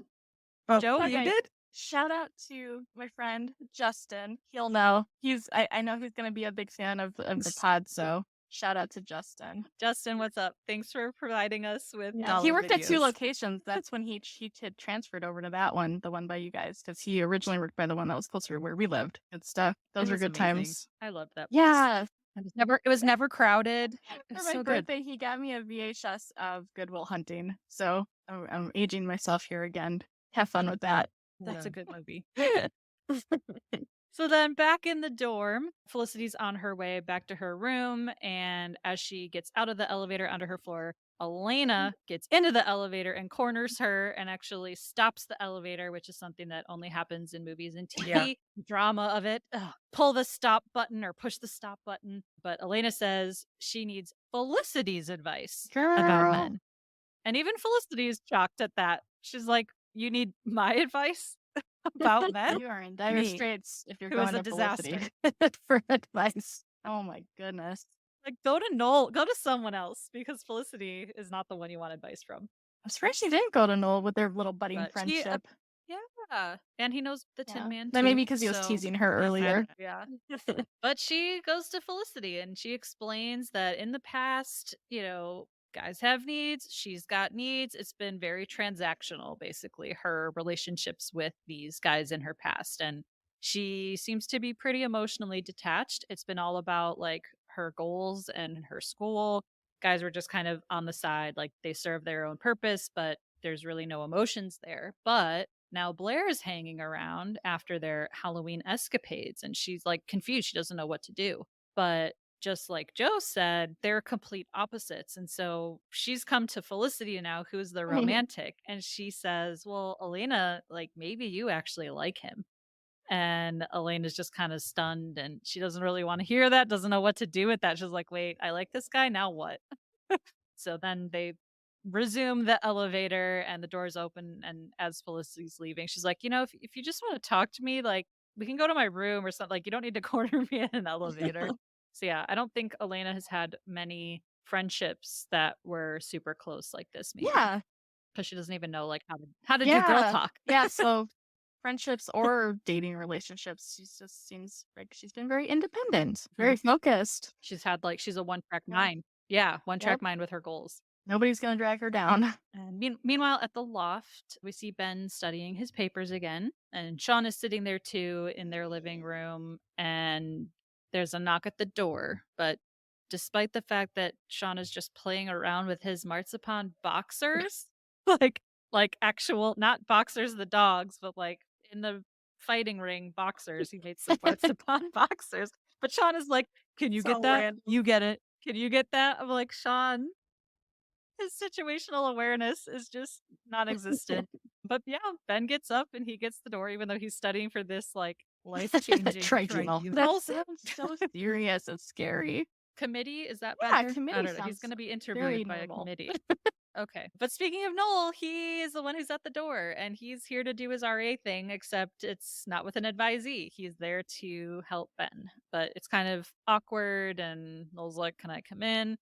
Oh, Joe, Okay. you did? Shout out to my friend Justin. He'll know. I know he's gonna be a big fan of the pod, so shout out to Justin. Justin, what's up? Thanks for providing us with Yeah, dollar he worked at 2 videos. locations. That's when he had transferred over to that one, the one by you guys, because he originally worked by the one that was closer to where we lived. Good stuff. Those It were was good amazing. times. I loved that place. Yeah. It was never crowded. It For was my so good. birthday, he got me a VHS of Good Will Hunting. So I'm aging myself here again. Have fun with that. That's a good movie. So then back in the dorm, Felicity's on her way back to her room, and as she gets out of the elevator onto her floor, Elena gets into the elevator and corners her and actually stops the elevator, which is something that only happens in movies and TV. Yeah. Drama of it. Ugh. Pull the stop button or push the stop button. But Elena says she needs Felicity's advice about Girl. men. And even Felicity is shocked at that. She's like, you need my advice about men? You are in dire Me, straits if you're who is going a to Felicity disaster. for advice. Oh my goodness. Like, go to Noel, go to someone else, because Felicity is not the one you want advice from. I'm surprised she didn't go to Noel with their little budding But friendship. Yeah. And he knows the Tin Yeah. Man That too. may be because he was so- teasing her earlier. Yeah. But she goes to Felicity and she explains that in the past, guys have needs. She's got needs. It's been very transactional, basically, her relationships with these guys in her past. And she seems to be pretty emotionally detached. It's been all about like her goals and her school. Guys were just kind of on the side, like they serve their own purpose, but there's really no emotions there. But now Blair is hanging around after their Halloween escapades and she's like confused. She doesn't know what to do. But just like Joe said, they're complete opposites. And so she's come to Felicity now, who's the romantic. And she says, well, Elena, like maybe you actually like him. And Elena's just kind of stunned and she doesn't really want to hear that, doesn't know what to do with that. She's like, wait, I like this guy. Now what? So then they resume the elevator and the doors open. And as Felicity's leaving, she's like, if you just want to talk to me, like we can go to my room or something. Like you don't need to corner me in an elevator. So yeah, I don't think Elena has had many friendships that were super close like this. Maybe. Yeah. Because she doesn't even know like how to do girl talk. Yeah, so friendships or dating relationships, she just seems like she's been very independent, very focused. She's had like she's a one-track Yeah. mind. Yeah, one-track Yep. mind with her goals. Nobody's gonna drag her down. And meanwhile, at the loft, we see Ben studying his papers again, and Sean is sitting there too in their living room. And there's a knock at the door, but despite the fact that Sean is just playing around with his marzipan boxers, like actual, not boxers the dogs, but like in the fighting ring boxers, he made some marzipan boxers. But Sean is like, "Can you So get that? random. You get it? Can you get that?" I'm like, Sean, his situational awareness is just non-existent. But yeah, Ben gets up and he gets the door, even though he's studying for this like Life-changing Tribunal. tribunal. That sounds so serious and scary. Committee, is that Yeah, better? I committee don't know. He's sounds gonna be very interviewed by a normal. committee. Okay. But speaking of Noel, he is the one who's at the door and he's here to do his RA thing, except it's not with an advisee. He's there to help Ben. But it's kind of awkward and Noel's like, "Can I come in?"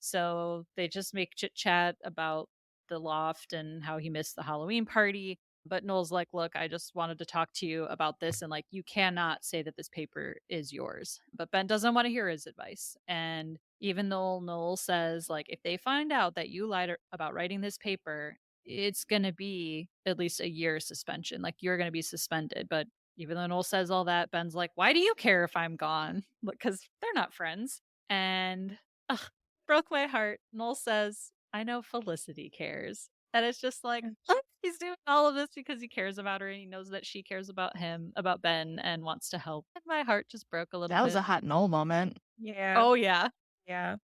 So they just make chit chat about the loft and how he missed the Halloween party. But Noel's like, "Look, I just wanted to talk to you about this. And like, you cannot say that this paper is yours." But Ben doesn't want to hear his advice. And even though Noel says, like, if they find out that you lied about writing this paper, it's going to be at least a year suspension. Like, you're going to be suspended. But even though Noel says all that, Ben's like, "Why do you care if I'm gone?" Because they're not friends. And ugh, broke my heart. Noel says, "I know Felicity cares." And it's just like, he's doing all of this because he cares about her and he knows that she cares about him, about Ben, and wants to help. And my heart just broke a little That was bit. a hot Noel moment. Yeah. Oh, yeah. Yeah.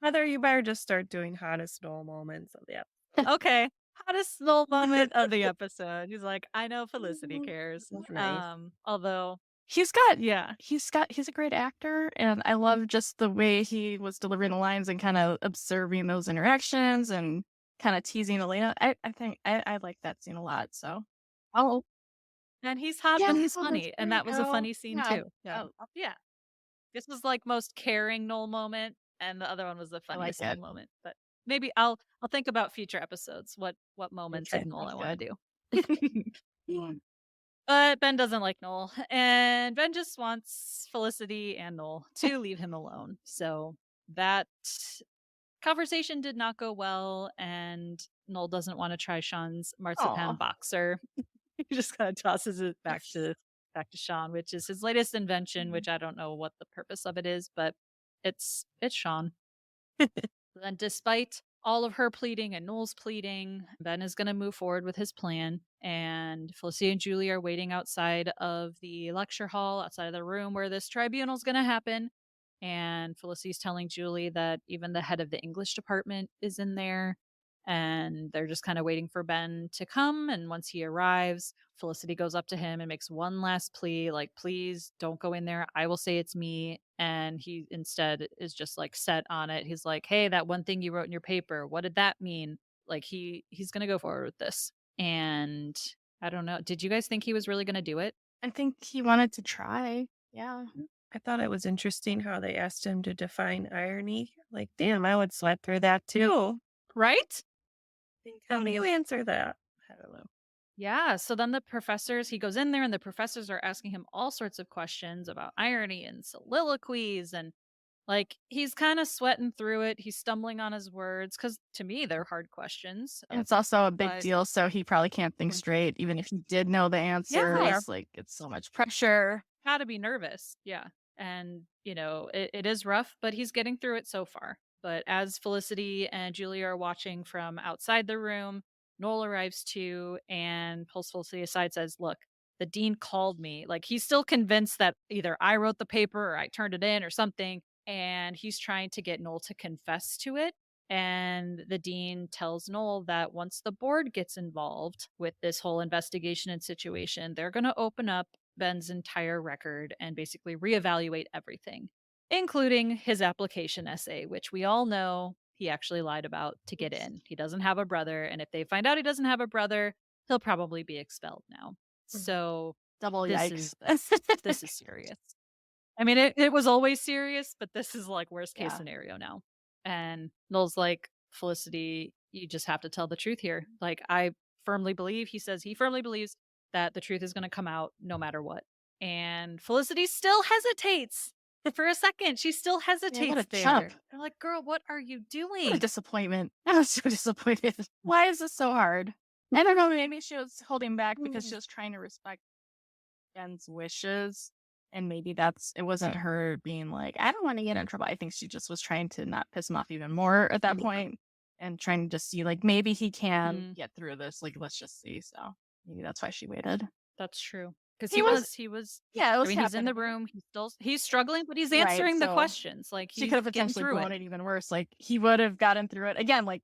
Heather, you better just start doing hottest Noel moments of the episode. Okay. Hottest Noel moment of the episode. He's like, "I know Felicity cares." That's nice. Although, He's a great actor, and I love just the way he was delivering the lines and kind of observing those interactions and kind of teasing Elena. I think I like that scene a lot. So, oh and he's hot yeah, and he's oh, that's funny. And great. that was a Oh funny scene yeah, too. yeah, Yeah. This was like most caring Noel moment, and the other one was the I like funniest Noel it. moment. But maybe I'll think about future episodes what moments Okay, of Noel I Sounds want good. to do. But Ben doesn't like Noel, and Ben just wants Felicity and Noel to leave him alone. So that conversation did not go well, and Noel doesn't want to try Sean's marzipan Aw. boxer. He just kind of tosses it back to Sean, which is his latest invention, which I don't know what the purpose of it is, but it's Sean. Then despite all of her pleading and Noel's pleading, Ben is going to move forward with his plan. And Felicity and Julie are waiting outside of the lecture hall, outside of the room where this tribunal is going to happen. And Felicity's telling Julie that even the head of the English department is in there. And they're just kind of waiting for Ben to come. And once he arrives, Felicity goes up to him and makes one last plea, like, "Please don't go in there. I will say it's me." And he instead is just like set on it. He's like, "Hey, that one thing you wrote in your paper, what did that mean?" Like he's gonna go forward with this. And I don't know. Did you guys think he was really gonna do it? I think he wanted to try. Yeah. I thought it was interesting how they asked him to define irony. Like, damn, I would sweat through that too. Right? How do you answer that? I don't know. Yeah. So then he goes in there and the professors are asking him all sorts of questions about irony and soliloquies. And like he's kind of sweating through it. He's stumbling on his words because to me, they're hard questions. And it's also a big But deal, so he probably can't think straight, even if he did know the answers. Like, it's so much pressure. gotta be nervous. Yeah. And, it is rough, but he's getting through it so far. But as Felicity and Julia are watching from outside the room, Noel arrives too and pulls Felicity aside, says, "Look, the dean called me." Like he's still convinced that either I wrote the paper or I turned it in or something. And he's trying to get Noel to confess to it. And the dean tells Noel that once the board gets involved with this whole investigation and situation, they're going to open up Ben's entire record and basically reevaluate everything, including his application essay, which we all know he actually lied about to get in. He doesn't have a brother. And if they find out he doesn't have a brother, he'll probably be expelled now. So Double this yikes. this is serious. I mean, it was always serious, but this is like worst case Yeah. scenario now. And Noel's like, "Felicity, you just have to tell the truth here. Like, he firmly believes that the truth is going to come out no matter what." And Felicity still hesitates for a second. She still hesitates what a there. chump. I'm like, "Girl, what are you What a doing?" disappointment. I was so disappointed. Why is this so hard? I don't know. Maybe she was holding back because she was trying to respect Ben's wishes. And maybe it wasn't her being like, I don't want to get in trouble. I think she just was trying to not piss him off even more at that point and trying to just see, like, maybe he can get through this. Like, let's just see. So maybe that's why she waited. That's true. Because he was. Yeah, it was I mean, he's in the room. He's struggling, but he's answering the questions. Like she he's could have getting potentially through blown it. it even worse. Like he would have gotten through it again. Like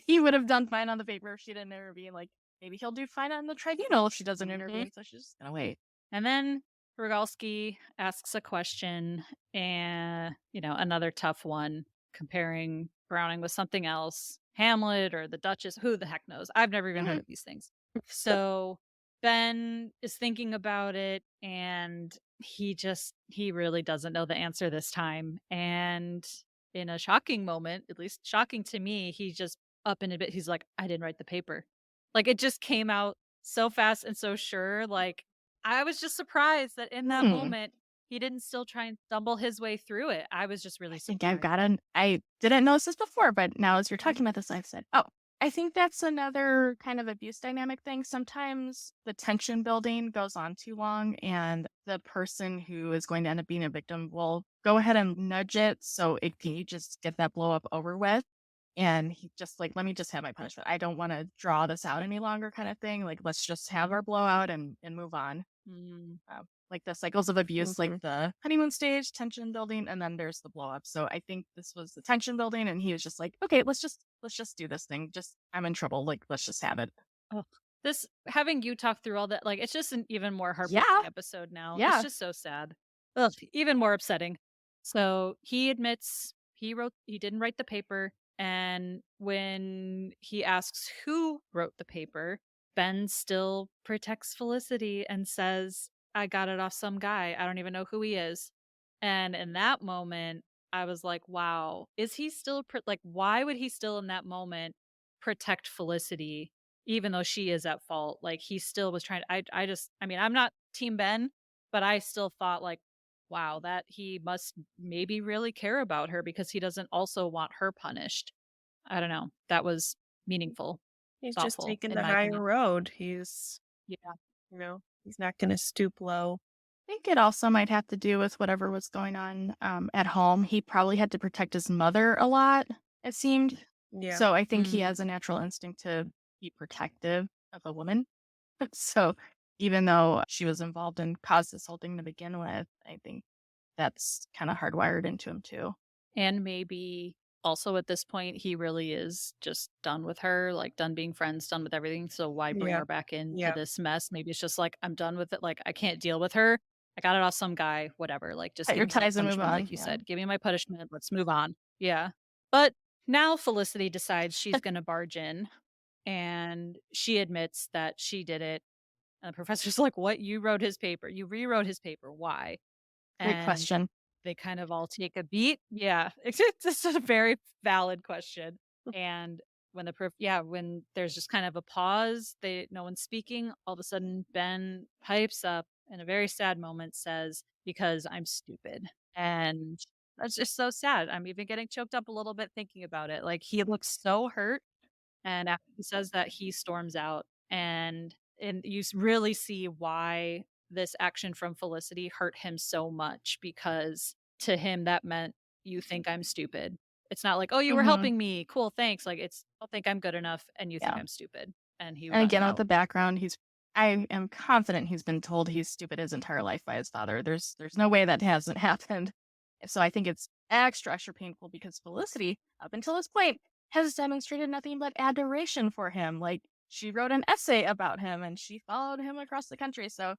he would have done fine on the paper if she didn't intervene. Like maybe he'll do fine on the tribunal if she doesn't intervene. So she's just gonna wait. And then Rogalski asks a question and, another tough one, comparing Browning with something else, Hamlet or the Duchess, who the heck knows? I've never even heard Mhm. of these things. So Ben is thinking about it and he really doesn't know the answer this time. And in a shocking moment, at least shocking to me, he just up in a bit, he's like, I didn't write the paper. Like it just came out so fast and so sure. Like I was just surprised that in that Hmm. moment, he didn't still try and stumble his way through it. I was just really I think I've surprised. got an I didn't notice this before, but now as you're talking about this, I've said, "Oh, I think that's another kind of abuse dynamic thing." Sometimes the tension building goes on too long, and the person who is going to end up being a victim will go ahead and nudge it so it can you just get that blow up over with. And he just like, "Let me just have my punishment. I don't wanna draw this out any longer," kind of thing. Like, "Let's just have our blowout and move on." Mm. Like the cycles of abuse, like Mhm. the honeymoon stage, tension building, and then there's the blow up. So I think this was the tension building, and he was just like, "Okay, let's just do this thing. Just I'm in trouble. Like let's just have it." Ugh. This having you talk through all that, like, it's just an even more heartbreaking Yeah, episode now. It's yeah. just so sad. Ugh, even more upsetting. So he admits he didn't write the paper, and when he asks who wrote the paper, Ben still protects Felicity and says, I got it off some guy. I don't even know who he is. And in that moment, I was like, wow, is he still like why would he still in that moment protect Felicity even though she is at fault? Like he still was trying I mean, I'm not team Ben, but I still thought like, wow, that he must maybe really care about her because he doesn't also want her punished. I don't know. That was meaningful, He's just thoughtful, taking in the my higher opinion. road. He's, Yeah. he's not gonna stoop low. I think it also might have to do with whatever was going on at home. He probably had to protect his mother a lot, it seemed. Yeah. So I think he Mm. has a natural instinct to be protective of a woman. So even though she was involved and caused this whole thing to begin with, I think that's kind of hardwired into him too. And maybe also at this point, he really is just done with her, like done being friends, done with everything. So why bring Yeah. her back into Yeah. this mess? Maybe it's just like, I'm done with it. Like, I can't deal with her. I got it off some guy, whatever. Like, just Cut give your me some ties and move punishment, on. like you Yeah. said. Give me my punishment. Let's move on. Yeah. But now Felicity decides she's going to barge in and she admits that she did it. And the professor's like, what? You wrote his paper. You rewrote his paper. Why? Great And question. they kind of all take a beat. Yeah, it's just a very valid question. And when when there's just kind of a pause, no one's speaking, all of a sudden Ben pipes up in a very sad moment says, "Because I'm stupid." And that's just so sad. I'm even getting choked up a little bit thinking about it. Like he looks so hurt and after he says that, he storms out, and you really see why this action from Felicity hurt him so much because to him that meant, "You think I'm stupid." It's not like, "Oh, you were Hmm. helping me. Cool, thanks." Like, it's, "I don't think I'm good enough, and you think Yeah. I'm stupid." And he And runs again, with out. the background, I am confident he's been told he's stupid his entire life by his father. There's no way that hasn't happened. So I think it's extra painful because Felicity, up until this point, has demonstrated nothing but adoration for him. Like she wrote an essay about him and she followed him across the country. So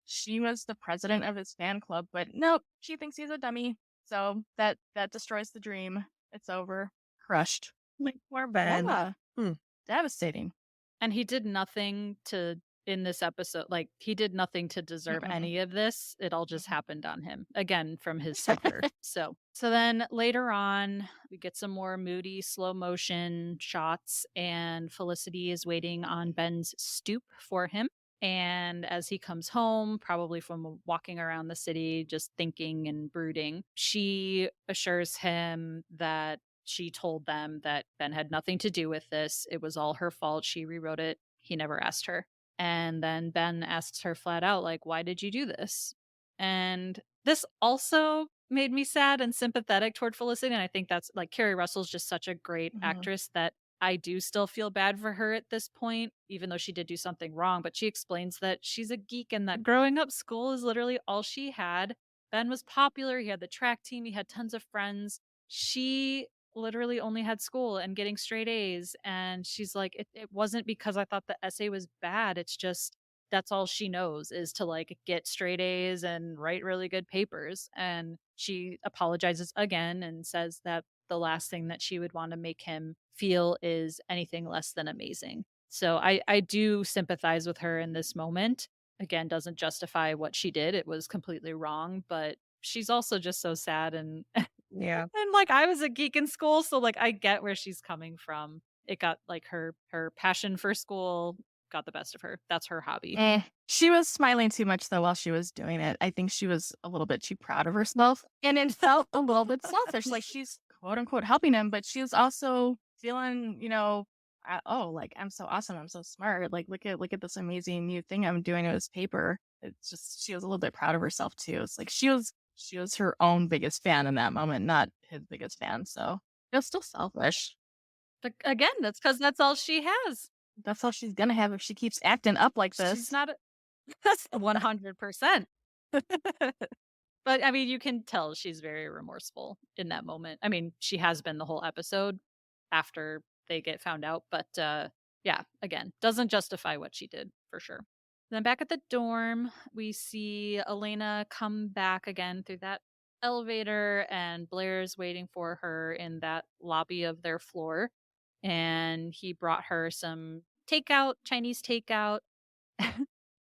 she was the president of his fan club, but nope, she thinks he's a dummy. So that destroys the dream. It's over. Crushed. Like poor Ben. Yeah. Hmm. Devastating. And he did nothing to in this episode, like, he did nothing to deserve Mm-mm. any of this. It all just Mhm. happened on him, again, from his father. So then later on, we get some more moody slow motion shots, and Felicity is waiting on Ben's stoop for him. And as he comes home, probably from walking around the city, just thinking and brooding, she assures him that she told them that Ben had nothing to do with this. It was all her fault. She rewrote it. He never asked her. And then Ben asks her flat out, like, why did you do this? And this also made me sad and sympathetic toward Felicity. And I think that's like Carrie Russell's just such a great Mhm. actress that I do still feel bad for her at this point, even though she did do something wrong. But she explains that she's a geek and that growing up, school is literally all she had. Ben was popular. He had the track team, he had tons of friends. She literally only had school and getting straight A's. And she's like, it wasn't because I thought the essay was bad. It's just that's all she knows is to like get straight A's and write really good papers. And she apologizes again and says that the last thing that she would want to make him feel is anything less than amazing. So I do sympathize with her in this moment. Again, doesn't justify what she did. It was completely wrong, but she's also just so sad and Yeah. and like I was a geek in school, so like I get where she's coming from. It got like her passion for school got the best of her. That's her hobby. She was smiling too much though while she was doing it. I think she was a little bit too proud of herself, and it felt a little bit selfish. Like she's quote unquote helping him, but she was also feeling, oh, like I'm so awesome, I'm so smart. Like look at this amazing new thing I'm doing to his paper. It's just she was a little bit proud of herself too. It's like she was her own biggest fan in that moment, not his biggest fan. So it was still selfish. But again, that's because that's all she has. That's all she's gonna have if she keeps acting up like She's this. not a 100%. But I mean, you can tell she's very remorseful in that moment. I mean, she has been the whole episode after they get found out, but yeah, again, doesn't justify what she did for sure. Then back at the dorm, we see Elena come back again through that elevator, and Blair's waiting for her in that lobby of their floor. And he brought her some takeout, Chinese takeout.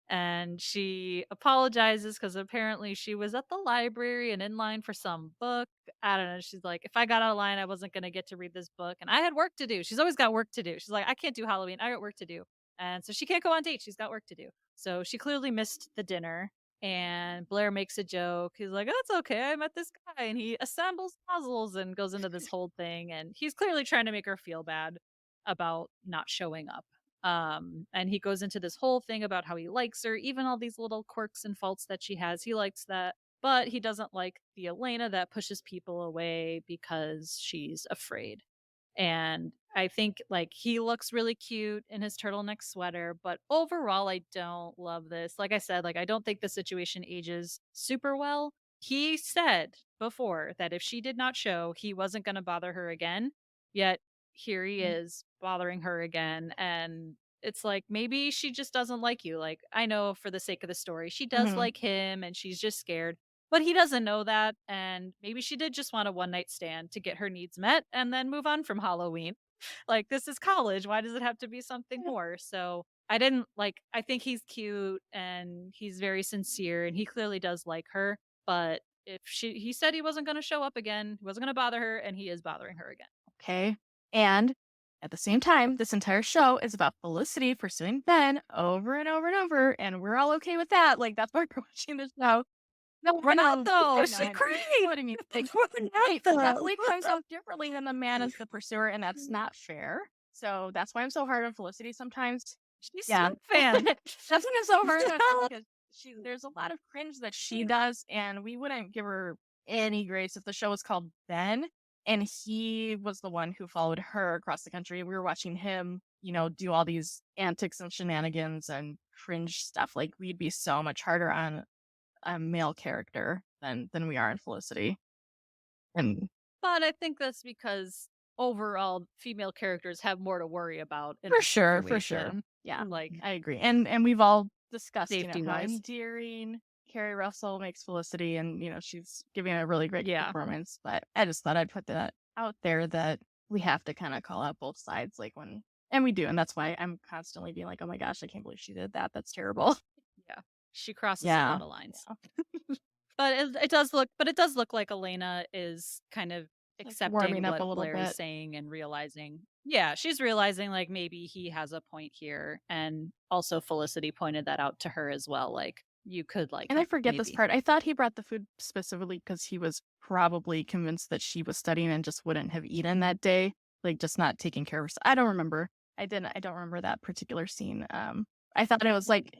And she apologizes because apparently she was at the library and in line for some book. I don't know. She's like, if I got out of line, I wasn't going to get to read this book. And I had work to do. She's always got work to do. She's like, I can't do Halloween. I got work to do. And so she can't go on dates. She's got work to do. So she clearly missed the dinner. And Blair makes a joke. He's like, oh, it's okay. I met this guy. And he assembles puzzles and goes into this whole thing. And he's clearly trying to make her feel bad about not showing up. And he goes into this whole thing about how he likes her, even all these little quirks and faults that she has. He likes that, but he doesn't like the Elena that pushes people away because she's afraid. And I think like he looks really cute in his turtleneck sweater, but overall, I don't love this. Like I said, like I don't think the situation ages super well. He said before that if she did not show, he wasn't going to bother her again. Yet here he is bothering her again. And it's like maybe she just doesn't like you. Like I know for the sake of the story, she does Mhm. like him and she's just scared. But he doesn't know that, and maybe she did just want a one night stand to get her needs met and then move on from Halloween. Like, this is college, why does it have to be something more? So, I didn't like I think he's cute and he's very sincere and he clearly does like her, but if he said he wasn't gonna show up again, he wasn't gonna bother her, and he is bothering her again. Okay. And at the same time, this entire show is about Felicity pursuing Ben over and over and over, and we're all okay with that. Like that's why we're watching this show. No, We're not though. I She know. crazy. What do you mean? Like, We're not it though. definitely comes out differently than the man as the pursuer, and that's not fair. So that's why I'm so hard on Felicity sometimes. She's Yeah. a fan. That's why I'm so hard on her because there's a lot of cringe that she does, and we wouldn't give her any grace if the show was called Ben and he was the one who followed her across the country. We were watching him, do all these antics and shenanigans and cringe stuff. Like we'd be so much harder on a male character than we are in Felicity. And But I think that's because overall female characters have more to worry about in for a sure, situation. yeah, Like I agree. And we've all discussed, how safety-wise. endearing Carrie Russell makes Felicity, and she's giving a really great Yeah. performance. But I just thought I'd put that out there that we have to kind of call out both sides, like and we do, and that's why I'm constantly being like, oh my gosh, I can't believe she did that. That's terrible. Yeah. She crosses a Yeah. lot of lines. But it does look like Elena is kind of accepting warming up what a little Blair is bit. saying and realizing. Yeah, she's realizing like maybe he has a point here, and also Felicity pointed that out to her as well. Like you could like, And I forget this maybe. part. I thought he brought the food specifically because he was probably convinced that she was studying and just wouldn't have eaten that day, like just not taking care of herself. I don't remember. I don't remember that particular scene. I thought it was like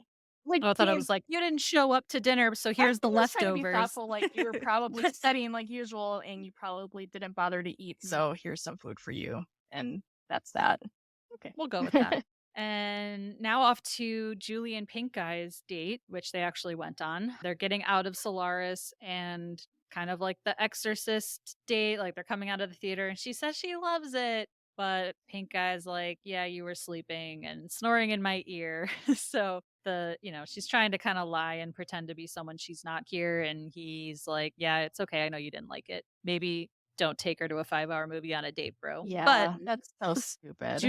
Oh, I thought it was like you didn't show up to dinner, so here's the I was trying to be leftovers. thoughtful, like you were probably studying like usual, and you probably didn't bother to eat. So here's some food for you, and that's that. Okay, We'll go with that. And now off to Julie and Pink Eye's date, which they actually went on. They're getting out of Solaris and kind of like the Exorcist date, like they're coming out of the theater and she says she loves it. But Pink Eye's like, yeah, you were sleeping and snoring in my ear. So she's trying to kind of lie and pretend to be someone she's not here. And he's like, yeah, it's okay. I know you didn't like it. Maybe don't take her to a 5-hour movie on a date, bro. But Yeah, that's so stupid.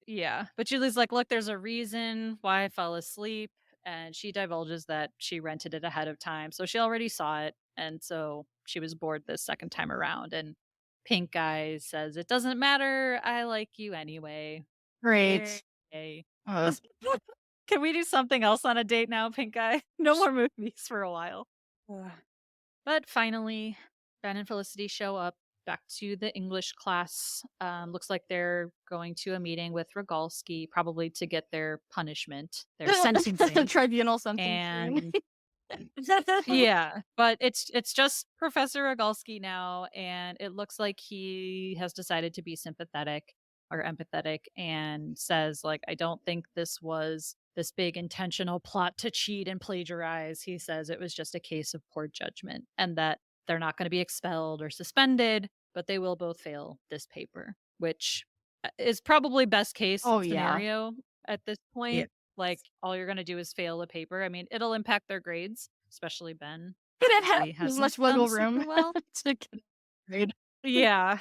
Yeah. But Julie's like, look, there's a reason why I fell asleep. And she divulges that she rented it ahead of time. So she already saw it. And so she was bored this second time around. And Pink Guy says, it doesn't matter. I like you anyway. Great. Yay. Ugh. Can we do something else on a date now, Pink Guy? No more movies for a while. Ugh. But finally, Ben and Felicity show up back to the English class. Looks like they're going to a meeting with Rogalski, probably to get their punishment, their sentencing. Tribunal sentencing. And yeah, but it's just Professor Rogalski now, and it looks like he has decided to be sympathetic or empathetic and says, like, I don't think this was this big intentional plot to cheat and plagiarize. He says it was just a case of poor judgment and that they're not going to be expelled or suspended, but they will both fail this paper, which is probably best case Oh, yeah. scenario at this point. Yeah. Like, all you're going to do is fail a paper. I mean, it'll impact their grades, especially Ben. He didn't He have as hasn't much wiggle done super room well. to get a grade. Yeah.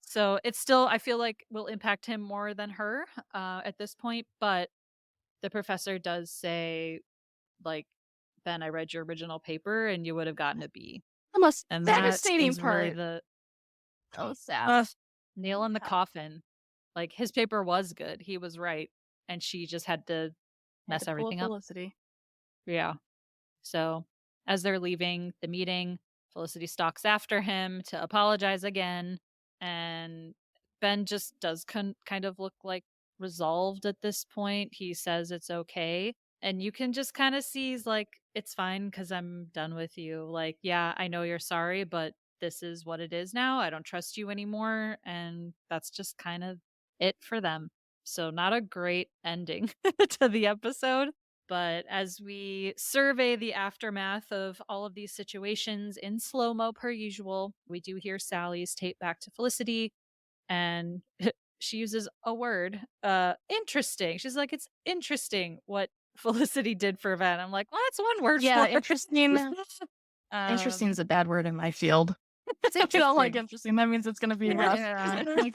So it's still, I feel like, will impact him more than her at this point. But the professor does say, like, Ben, I read your original paper and you would have gotten a B. The most And that devastating is really part. the So sad. Ugh. nail in the Yeah. coffin. Like, his paper was good. He was right. And she just had to mess Had to pull everything up. Felicity. Yeah. So as they're leaving the meeting, Felicity stalks after him to apologize again. And Ben just does kind of look like resolved at this point. He says it's okay. And you can just kind of see he's like, it's fine because I'm done with you. Like, yeah, I know you're sorry, but this is what it is now. I don't trust you anymore. And that's just kind of it for them. So, not a great ending to the episode. But as we survey the aftermath of all of these situations in slow mo per usual, we do hear Sally's tape back to Felicity, and she uses a word, interesting. She's like, it's interesting what Felicity did for Ben. I'm like, well, that's one word Yeah, for it. interesting. Interesting Um, is a bad word in my field. It's If you don't like interesting. interesting, that means it's going to be rough. Yeah.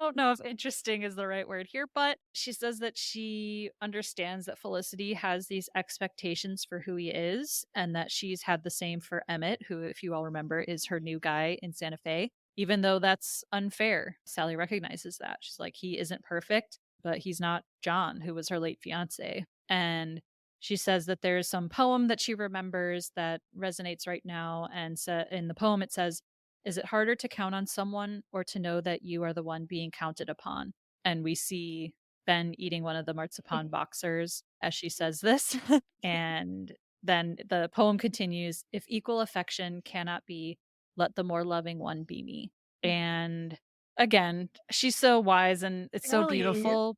I don't know if interesting is the right word here, but she says that she understands that Felicity has these expectations for who he is, and that she's had the same for Emmett, who, if you all remember, is her new guy in Santa Fe, even though that's unfair. Sally recognizes that. She's like, he isn't perfect, but he's not John, who was her late fiance. And she says that there's some poem that she remembers that resonates right now. And in the poem, it says, is it harder to count on someone or to know that you are the one being counted upon? And we see Ben eating one of the marzipan boxers as she says this. And then the poem continues, if equal affection cannot be, let the more loving one be me. And again, she's so wise and it's so Really? beautiful.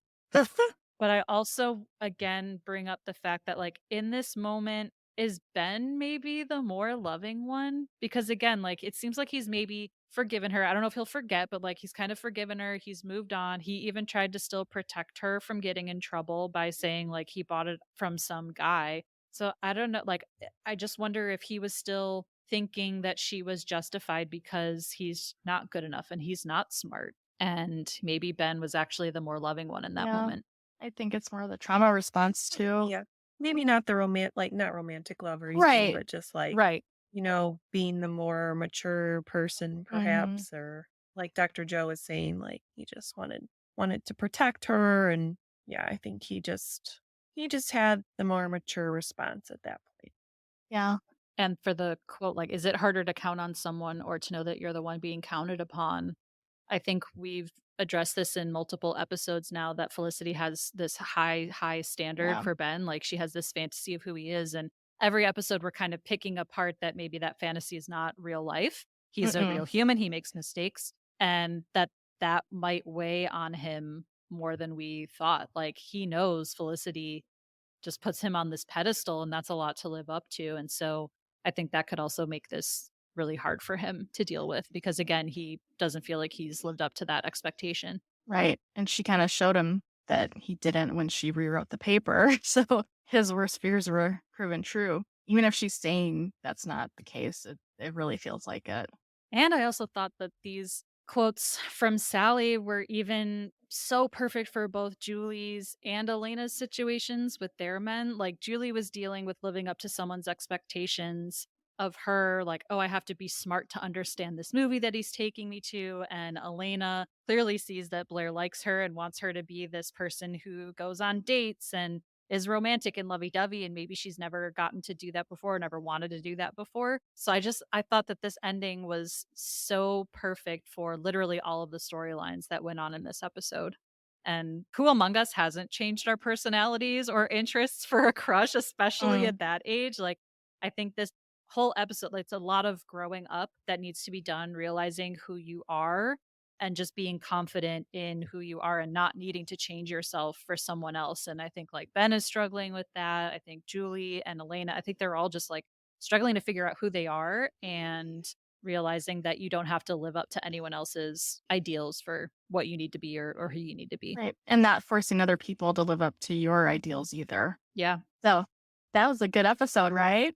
But I also, again, bring up the fact that, like, in this moment, is Ben maybe the more loving one? Because again, like, it seems like he's maybe forgiven her. I don't know if he'll forget, but like, he's kind of forgiven her. He's moved on. He even tried to still protect her from getting in trouble by saying, like, he bought it from some guy. So I don't know. Like, I just wonder if he was still thinking that she was justified because he's not good enough and he's not smart. And maybe Ben was actually the more loving one in that Yeah. moment. I think it's more of the trauma response too. Yeah. Maybe not the not romantic love or anything, Right. but just like, Right. being the more mature person, perhaps, or like Dr. Joe was saying, like he just wanted to protect her, and yeah, I think he just had the more mature response at that point. Yeah. And for the quote, like, is it harder to count on someone or to know that you're the one being counted upon? I think we've addressed this in multiple episodes now that Felicity has this high standard Yeah. for Ben. Like, she has this fantasy of who he is. And every episode, we're kind of picking apart that maybe that fantasy is not real life. He's a real human. He makes mistakes. And that might weigh on him more than we thought. Like, he knows Felicity just puts him on this pedestal, and that's a lot to live up to. And so I think that could also make this really hard for him to deal with because, again, he doesn't feel like he's lived up to that expectation. Right. And she kind of showed him that he didn't when she rewrote the paper. So his worst fears were proven true. Even if she's saying that's not the case, it really feels like it. And I also thought that these quotes from Sally were even so perfect for both Julie's and Elena's situations with their men. Like, Julie was dealing with living up to someone's expectations of her, like, oh, I have to be smart to understand this movie that he's taking me to. And Elena clearly sees that Blair likes her and wants her to be this person who goes on dates and is romantic and lovey-dovey, and maybe she's never gotten to do that before, never wanted to do that before. So I thought that this ending was so perfect for literally all of the storylines that went on in this episode. And who among us hasn't changed our personalities or interests for a crush, especially Mm. at that age? Like, I think this whole episode, like, it's a lot of growing up that needs to be done, realizing who you are and just being confident in who you are and not needing to change yourself for someone else. And I think like Ben is struggling with that. I think Julie and Elena, I think they're all just like struggling to figure out who they are and realizing that you don't have to live up to anyone else's ideals for what you need to be or who you need to be. Right. And not forcing other people to live up to your ideals either. Yeah. So that was a good episode, right?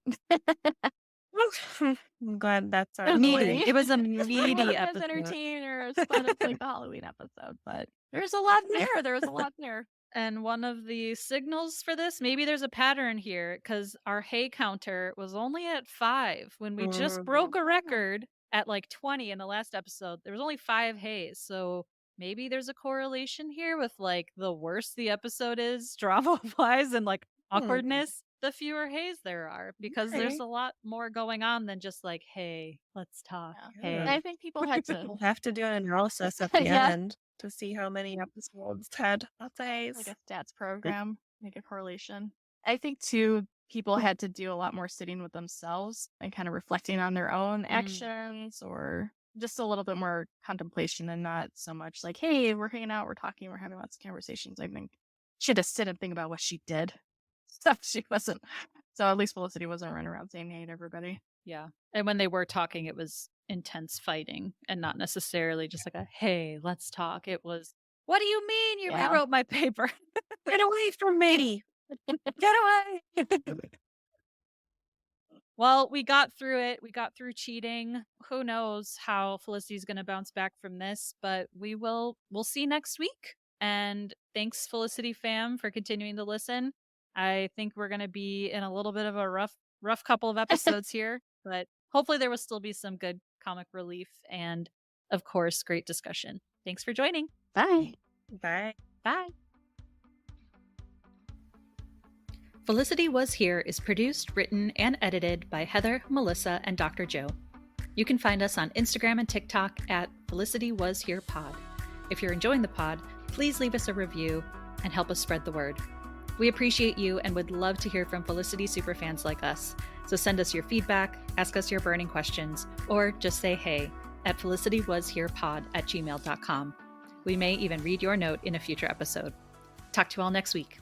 I'm glad that's our Meaty. It was a It meaty wasn't as episode. entertaining or as fun as like the Halloween episode, but there's a lot there. There was a lot there. And one of the signals for this, maybe there's a pattern here because our hay counter was only at 5 when we just broke a record at like 20 in the last episode. There was only 5 hays. So maybe there's a correlation here with like the worse the episode is drama wise and like awkwardness, the fewer hays there are because there's Okay. a lot more going on than just like, hey, let's talk. Yeah. Hey. And I think people had to We'll have to do an analysis at the Yeah. end to see how many episodes had lots of haze. like a stats program, make a correlation. I think too, people had to do a lot more sitting with themselves and kind of reflecting on their own actions or just a little bit more contemplation and not so much like, hey, we're hanging out, we're talking, we're having lots of conversations. I think she had to sit and think about what she did. Stuff she wasn't. So at least Felicity wasn't running around saying hey to everybody. Yeah. And when they were talking, it was intense fighting and not necessarily just like a, hey, let's talk. It was, what do you mean you Yeah. rewrote my paper? Get away from me! Get away! Well, we got through it. We got through cheating. Who knows how Felicity's going to bounce back from this, but we'll see next week. And thanks, Felicity fam, for continuing to listen. I think we're going to be in a little bit of a rough couple of episodes here, but hopefully there will still be some good comic relief and, of course, great discussion. Thanks for joining. Bye. Bye. Bye. Felicity Was Here is produced, written, and edited by Heather, Melissa, and Dr. Joe. You can find us on Instagram and TikTok at Felicity Was Here Pod. If you're enjoying the pod, please leave us a review and help us spread the word. We appreciate you and would love to hear from Felicity superfans like us. So send us your feedback, ask us your burning questions, or just say hey at felicitywasherepod@gmail.com. We may even read your note in a future episode. Talk to you all next week.